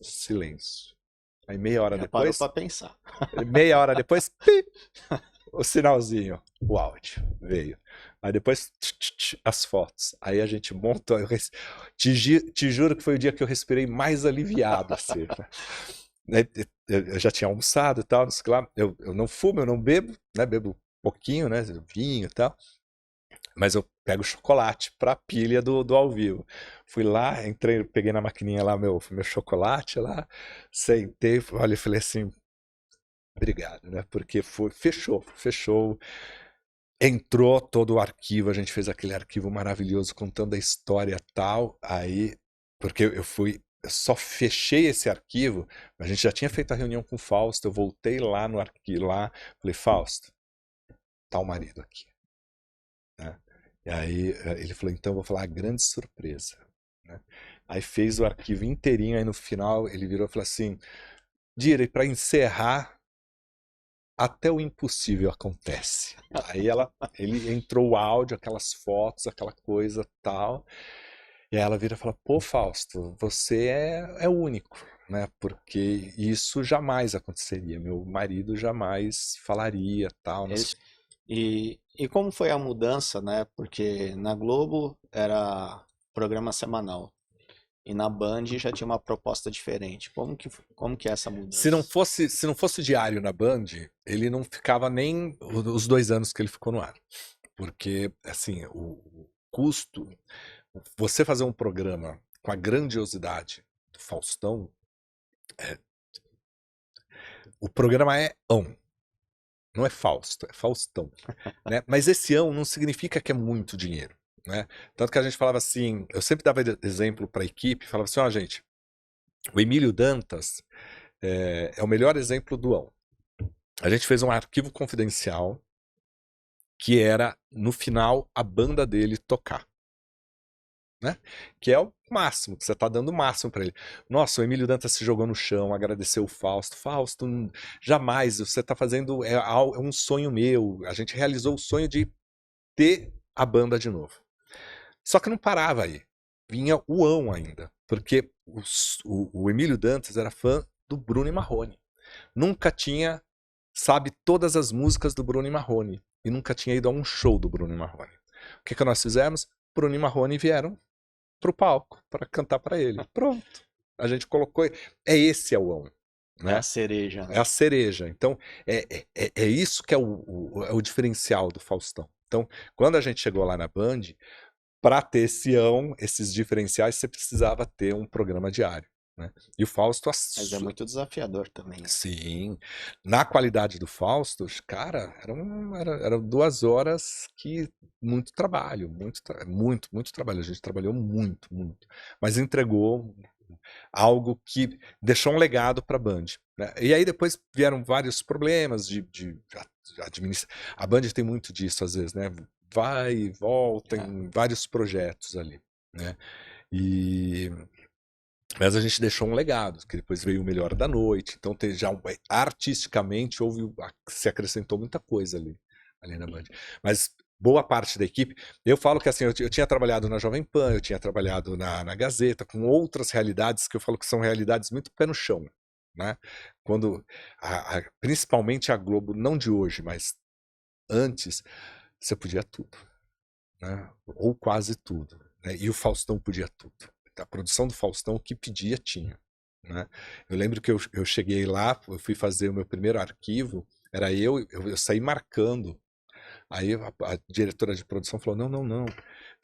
Silêncio. Aí meia hora Já parou depois, para pensar. meia hora depois, pip, o sinalzinho, o áudio veio. Aí depois as fotos. Aí a gente monta. Te juro que foi o dia que eu respirei mais aliviado. Assim, né? Eu já tinha almoçado e tal, não sei o que lá. Eu não fumo, eu não bebo, né? Bebo pouquinho, né? Vinho e tal. Mas eu pego chocolate pra pilha do ao vivo. Fui lá, entrei, peguei na maquininha lá meu chocolate lá, sentei, olha, e falei assim, obrigado, né? Porque fechou. Entrou todo o arquivo, a gente fez aquele arquivo maravilhoso contando a história tal, aí, porque eu só fechei esse arquivo, a gente já tinha feito a reunião com o Fausto, eu voltei lá no arquivo, lá, falei, Fausto, tá o marido aqui, né? E aí ele falou, então eu vou falar a grande surpresa, né? Aí fez o arquivo inteirinho, aí no final ele virou e falou assim, Dira, e para encerrar, até o impossível acontece. Aí ele entrou o áudio, aquelas fotos, aquela coisa tal. E aí ela vira e fala: pô, Fausto, você é único, né? Porque isso jamais aconteceria. Meu marido jamais falaria tal. Não sei. Isso. E como foi a mudança, né? Porque na Globo era programa semanal e na Band já tinha uma proposta diferente. Como que é essa mudança? Se não fosse diário na Band, ele não ficava nem os 2 anos que ele ficou no ar. Porque, assim, o custo, você fazer um programa com a grandiosidade do Faustão, o programa é ão, não é Fausto, é Faustão, né? Mas esse ão não significa que é muito dinheiro, né? Tanto que a gente falava assim, eu sempre dava exemplo para a equipe, falava assim, ó, gente, o Emílio Dantas é o melhor exemplo do ão. A gente fez um arquivo confidencial que era, no final, a banda dele tocar. Né? Que é o máximo, que você tá dando o máximo para ele. Nossa, o Emílio Dantas se jogou no chão, agradeceu o Fausto. Fausto, jamais, você tá fazendo, é um sonho meu. A gente realizou o sonho de ter a banda de novo. Só que não parava aí. Vinha o ão ainda, porque o Emílio Dantas era fã do Bruno e Marrone. Nunca tinha, sabe, todas as músicas do Bruno e Marrone. E nunca tinha ido a um show do Bruno e Marrone. O que nós fizemos? Bruno e Marrone vieram pro palco para cantar para ele. Pronto. A gente colocou. Esse é o ão. É a Né? cereja, É né? a cereja. Então, é isso que é o diferencial do Faustão. Então, quando a gente chegou lá na Band, para ter esse ão, esses diferenciais, você precisava ter um programa diário. Né? E o Fausto. Mas é muito desafiador também, né? Sim. Na qualidade do Fausto, cara, eram 2 horas que muito trabalho, muito trabalho. A gente trabalhou muito, mas entregou algo que deixou um legado para a Band. Né? E aí depois vieram vários problemas de administrar. A Band tem muito disso às vezes, né? Vai e volta em vários projetos ali, né? Mas a gente deixou um legado, que depois veio o Melhor da Noite. Então, artisticamente, se acrescentou muita coisa ali na Band. Mas boa parte da equipe. Eu falo que assim, eu tinha trabalhado na Jovem Pan, eu tinha trabalhado na Gazeta, com outras realidades que eu falo que são realidades muito pé no chão. Né? Quando, principalmente a Globo, não de hoje, mas antes, você podia tudo. Né? Ou quase tudo. Né? E o Faustão podia tudo. A produção do Faustão, o que pedia, tinha. né? Eu lembro que eu cheguei lá, eu fui fazer o meu primeiro arquivo, era eu saí marcando. Aí a diretora de produção falou: não, não, não.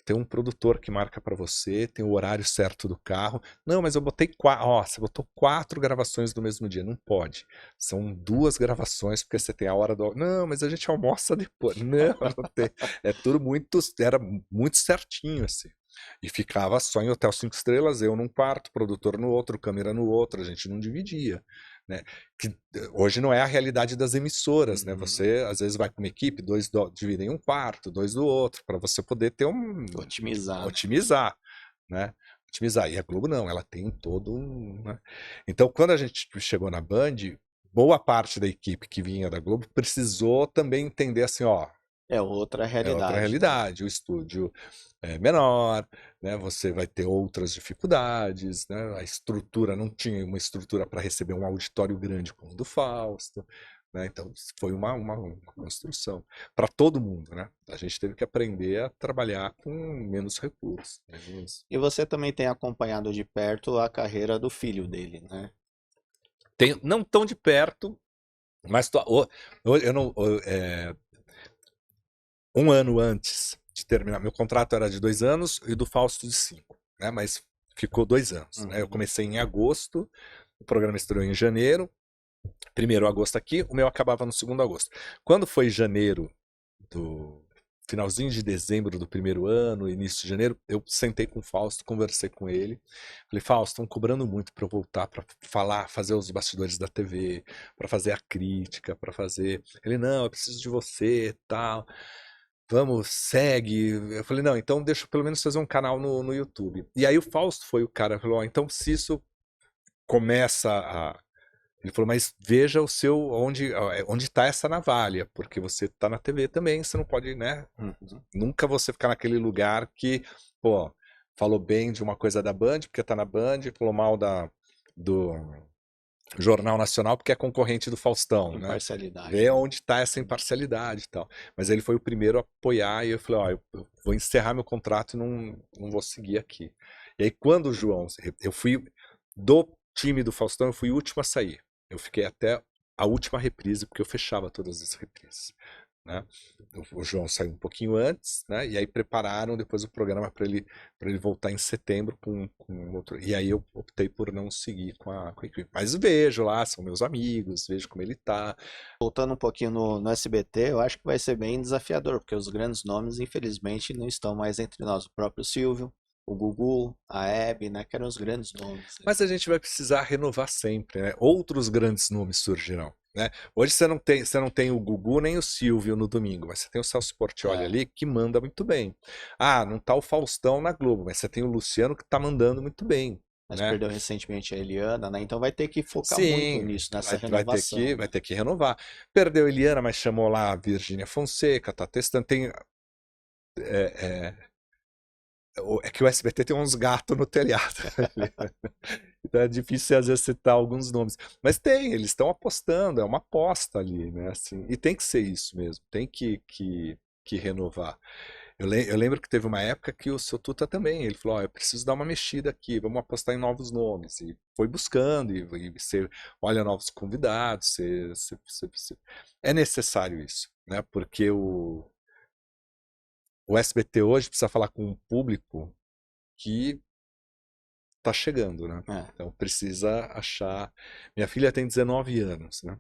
Tem um produtor que marca para você, tem o horário certo do carro. Não, mas eu botei 4. Ó, você botou 4 gravações no mesmo dia. Não pode. São 2 gravações, porque você tem a hora do. Não, mas a gente almoça depois. Não, não tem. É tudo muito. Era muito certinho, assim. E ficava só em hotel 5 estrelas, eu num quarto, produtor no outro, câmera no outro, a gente não dividia, né? Que hoje não é a realidade das emissoras, né? Você às vezes vai com uma equipe, dividem um quarto, 2 do outro, para você poder ter otimizar, né? Otimizar. E a Globo não, ela tem todo um, né? Então, quando a gente chegou na Band, boa parte da equipe que vinha da Globo precisou também entender assim, ó, É outra é outra realidade, né? realidade, o estúdio é menor, né? Você vai ter outras dificuldades, né? A estrutura não tinha uma estrutura para receber um auditório grande como o do Fausto, né? Então foi uma construção para todo mundo, né? A gente teve que aprender a trabalhar com menos recursos. E você também tem acompanhado de perto a carreira do filho dele, né? Não tão de perto, mas eu não, um ano antes de terminar, meu contrato era de 2 anos e do Fausto de 5, né? Mas ficou 2 anos, né? Eu comecei em agosto, o programa estreou em janeiro, 1º agosto aqui, o meu acabava no 2º agosto. Quando foi janeiro do finalzinho de dezembro do 1º ano, início de janeiro, eu sentei com o Fausto, conversei com ele. Falei: Fausto, estão cobrando muito para eu voltar para falar, fazer os bastidores da TV, para fazer a crítica, para fazer. Ele: não, eu preciso de você, tal. Vamos, segue. Eu falei: não, então deixa eu pelo menos fazer um canal no YouTube. E aí o Fausto foi o cara, falou: ó, então se isso começa a. Ele falou: mas veja o seu, onde está essa navalha, porque você está na TV também, você não pode, né? Nunca você ficar naquele lugar que, pô, falou bem de uma coisa da Band, porque tá na Band, falou mal do Jornal Nacional, porque é concorrente do Faustão, né? Imparcialidade. Vê onde está essa imparcialidade e tal. Mas ele foi o primeiro a apoiar, e eu falei: ó, eu vou encerrar meu contrato e não vou seguir aqui. E aí quando o João, eu fui do time do Faustão, eu fui o último a sair. Eu fiquei até a última reprise, porque eu fechava todas as reprises, né? O João saiu um pouquinho antes, né? E aí prepararam depois o programa para ele voltar em setembro com outro. E aí eu optei por não seguir com a equipe. Mas vejo lá, são meus amigos, vejo como ele tá. Voltando um pouquinho no SBT, eu acho que vai ser bem desafiador, porque os grandes nomes, infelizmente, não estão mais entre nós. O próprio Silvio, o Gugu, a Hebe, né? Que eram os grandes nomes. Mas a gente vai precisar renovar sempre, né? Outros grandes nomes surgirão, né? Hoje você não tem o Gugu nem o Silvio no domingo, mas você tem o Celso Portiolli ali que manda muito bem. Ah, não tá o Faustão na Globo, mas você tem o Luciano que tá mandando muito bem. Mas Né? perdeu recentemente a Eliana, né? Então vai ter que focar muito nisso, nessa renovação. Vai ter que renovar. Perdeu a Eliana, mas chamou lá a Virgínia Fonseca, tá testando. É que o SBT tem uns gatos no telhado. Então é difícil às vezes citar alguns nomes. Mas eles estão apostando, é uma aposta ali, né? Assim, e tem que ser isso mesmo, tem que renovar. Eu lembro que teve uma época que o seu Tuta também, ele falou: eu preciso dar uma mexida aqui, vamos apostar em novos nomes. E foi buscando, e você olha novos convidados, é necessário isso, né? Porque o SBT hoje precisa falar com um público que tá chegando, né? Então precisa achar. Minha filha tem 19 anos, né?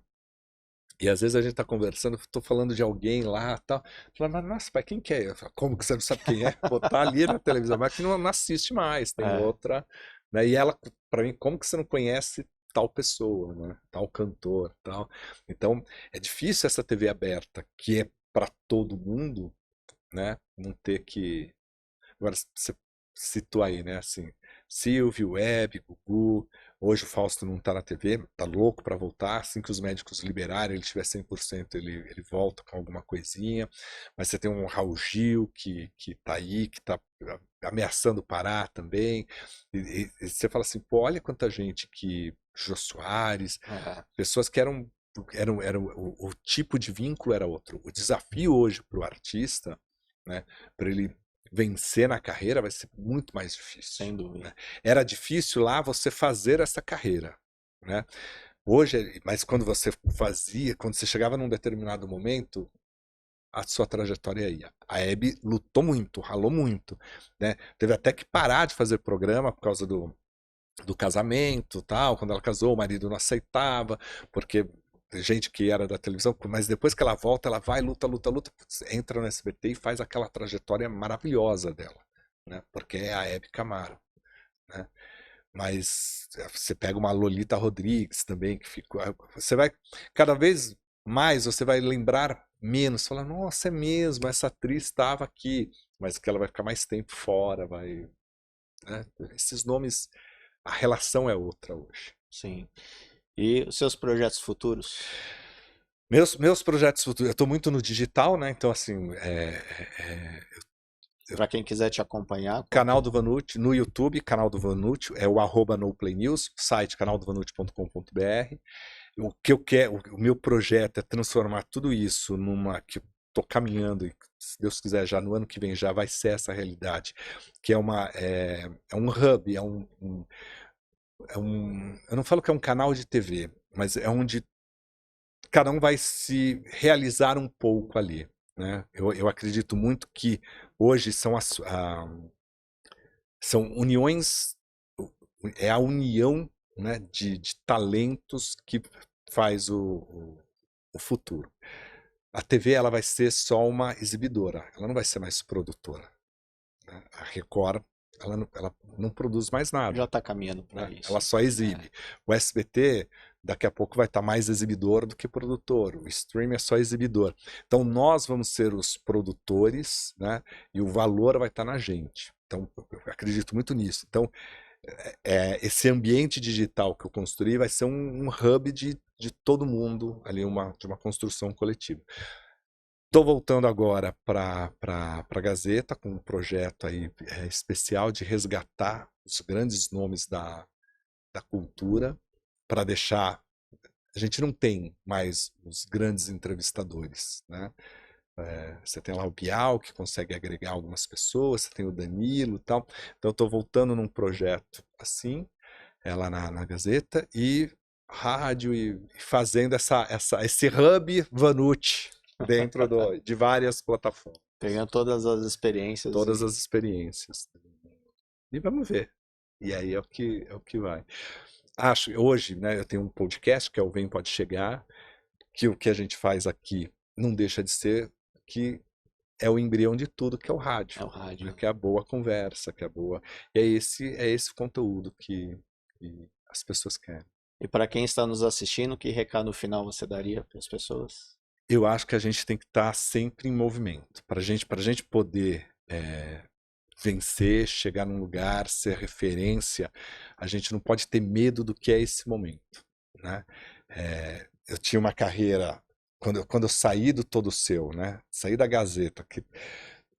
E às vezes a gente tá conversando, tô falando de alguém lá, tal. Fala: mas nossa, pai, quem que é? Eu falo: como que você não sabe quem é? Pô, tá ali na televisão, mas que não assiste mais, tem outra, né? E ela, para mim, como que você não conhece tal pessoa, né? Tal cantor, tal. Então, é difícil essa TV aberta, que é para todo mundo, né? Não ter que. Agora, você citou aí, né? Assim, Silvio, Hebe, Gugu. Hoje o Fausto não tá na TV, tá louco para voltar. Assim que os médicos liberarem, ele tiver 100%, ele volta com alguma coisinha. Mas você tem um Raul Gil que tá aí, que tá ameaçando parar também. E você fala assim: pô, olha quanta gente que. Jô Soares, pessoas que eram o tipo de vínculo era outro. O desafio hoje para o artista, né, para ele vencer na carreira vai ser muito mais difícil. Sem dúvida. Né? Era difícil lá você fazer essa carreira, né? Hoje, mas quando você fazia, quando você chegava num determinado momento, a sua trajetória ia. A Hebe lutou muito, ralou muito, né? Teve até que parar de fazer programa por causa do casamento, tal. Quando ela casou, o marido não aceitava, porque gente que era da televisão, mas depois que ela volta, ela vai, luta, luta, luta, entra no SBT e faz aquela trajetória maravilhosa dela, né? Porque é a Hebe Camargo, né? Mas você pega uma Lolita Rodrigues também, que ficou. Você vai, cada vez mais, você vai lembrar menos. Falar, nossa, é mesmo, essa atriz estava aqui. Mas que ela vai ficar mais tempo fora, vai. Né? Esses nomes, a relação é outra hoje. Sim. E os seus projetos futuros? Meus projetos futuros, eu estou muito no digital, né? Então, assim, Para quem quiser te acompanhar. canal do Vanucci, no YouTube, canal do Vanucci, é o @NoPlayNews, site canaldovanucci.com.br. O que eu quero, o meu projeto é transformar tudo isso numa que eu estou caminhando e se Deus quiser já no ano que vem já vai ser essa realidade, que é um hub, eu não falo que é um canal de TV, mas é onde cada um vai se realizar um pouco ali, né? Eu acredito muito que hoje são uniões, é a união, né, de talentos que faz o futuro. A TV ela vai ser só uma exibidora, ela não vai ser mais produtora. Né? A Record ela não produz mais nada. Já está caminhando para Né? isso. Ela só exibe. O SBT daqui a pouco vai estar mais exibidor do que produtor. O stream é só exibidor. Então nós vamos ser os produtores, né? E o valor vai estar na gente. Então eu acredito muito nisso. Então esse ambiente digital que eu construí vai ser um hub de todo mundo ali, de uma construção coletiva. Estou voltando agora para a Gazeta com um projeto aí especial de resgatar os grandes nomes da cultura para deixar. A gente não tem mais os grandes entrevistadores, né? Você tem lá o Bial, que consegue agregar algumas pessoas, você tem o Danilo e tal. Então, eu estou voltando num projeto assim, lá na Gazeta, e rádio, e fazendo esse hub Vanucci dentro de várias plataformas. Pegando todas as experiências. Todas as experiências. E vamos ver. E aí é o que vai. Hoje, né, eu tenho um podcast que é o Vem Pode Chegar, que o que a gente faz aqui não deixa de ser que é o embrião de tudo, que é o rádio. É o rádio. Né, que é a boa conversa, que é a boa. E é esse conteúdo que as pessoas querem. E para quem está nos assistindo, que recado final você daria para as pessoas? Eu acho que a gente tem que estar sempre em movimento. Para a gente poder vencer, chegar num lugar, ser referência, a gente não pode ter medo do que é esse momento. Né? Eu tinha uma carreira, quando eu saí do Todo Seu, né? Saí da Gazeta, que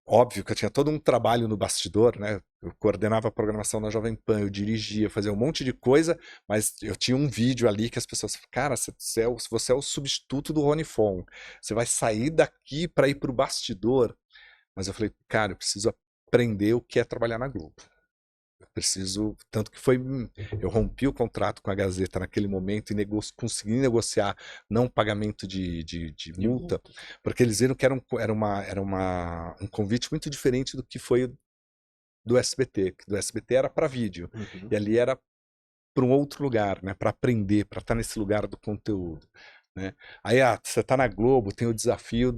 óbvio que eu tinha todo um trabalho no bastidor, né? Eu coordenava a programação na Jovem Pan, eu dirigia, fazia um monte de coisa, mas eu tinha um vídeo ali que as pessoas falavam, cara, você é o substituto do Rony Fon, você vai sair daqui para ir para o bastidor. Mas eu falei, cara, eu preciso aprender o que é trabalhar na Globo. Eu preciso, tanto que eu rompi o contrato com a Gazeta naquele momento e consegui negociar não pagamento de multa, porque eles viram que era um convite muito diferente do que foi do SBT, que do SBT era para vídeo, e ali era para um outro lugar, né, para aprender, para estar nesse lugar do conteúdo. Né? Aí você está na Globo, tem o desafio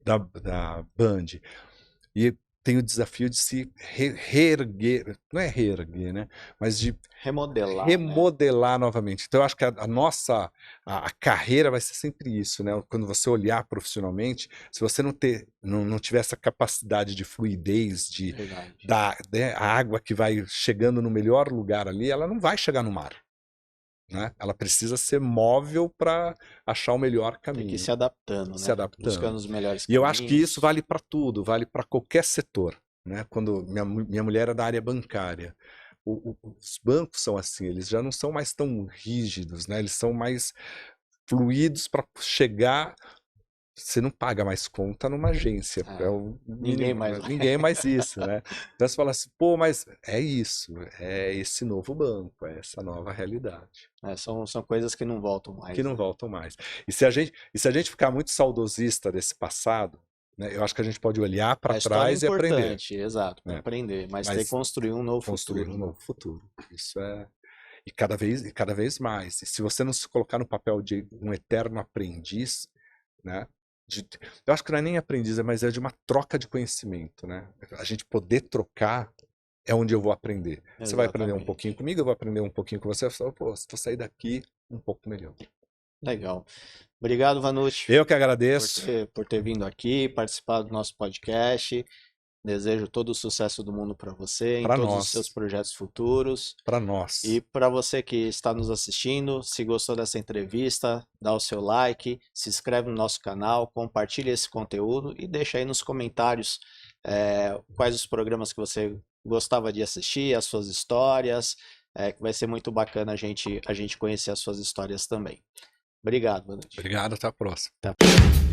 da Band, e tem o desafio de se reerguer, não é reerguer, né? Mas de remodelar novamente. Então eu acho que a nossa a carreira vai ser sempre isso, né? Quando você olhar profissionalmente, se você não tiver essa capacidade de fluidez, né, a água que vai chegando no melhor lugar ali, ela não vai chegar no mar. Né? Ela precisa ser móvel para achar o melhor caminho. Tem que ir se adaptando, se adaptando. Buscando os melhores caminhos. E eu acho que isso vale para tudo, vale para qualquer setor. Né? Quando minha mulher é da área bancária, os bancos são assim, eles já não são mais tão rígidos, né? Eles são mais fluidos para chegar você não paga mais conta numa agência. Ninguém mais. Ninguém mais isso, né? Então você fala assim, pô, mas é isso, é esse novo banco, é essa nova realidade. São coisas que não voltam mais. Que não voltam mais. E se a gente ficar muito saudosista desse passado, né, eu acho que a gente pode olhar para trás e aprender. Importante, exato, para aprender, mas ter que construir um novo construir futuro. um novo futuro. Isso é. E cada vez mais. E se você não se colocar no papel de um eterno aprendiz, né? Eu acho que não é nem aprendiz, mas é de uma troca de conhecimento, né? A gente poder trocar é onde eu vou aprender. Exatamente. Você vai aprender um pouquinho comigo, eu vou aprender um pouquinho com você. Pô, vou sair daqui um pouco melhor. Legal. Obrigado, Vanucci. Eu que agradeço. Por ter vindo aqui, participar do nosso podcast. Desejo todo o sucesso do mundo para você, em todos os seus projetos futuros. Para nós. E para você que está nos assistindo, se gostou dessa entrevista, dá o seu like, se inscreve no nosso canal, compartilha esse conteúdo e deixa aí nos comentários quais os programas que você gostava de assistir, as suas histórias, que vai ser muito bacana a gente conhecer as suas histórias também. Obrigado, Vanucci. Obrigado, até a próxima. Até a próxima.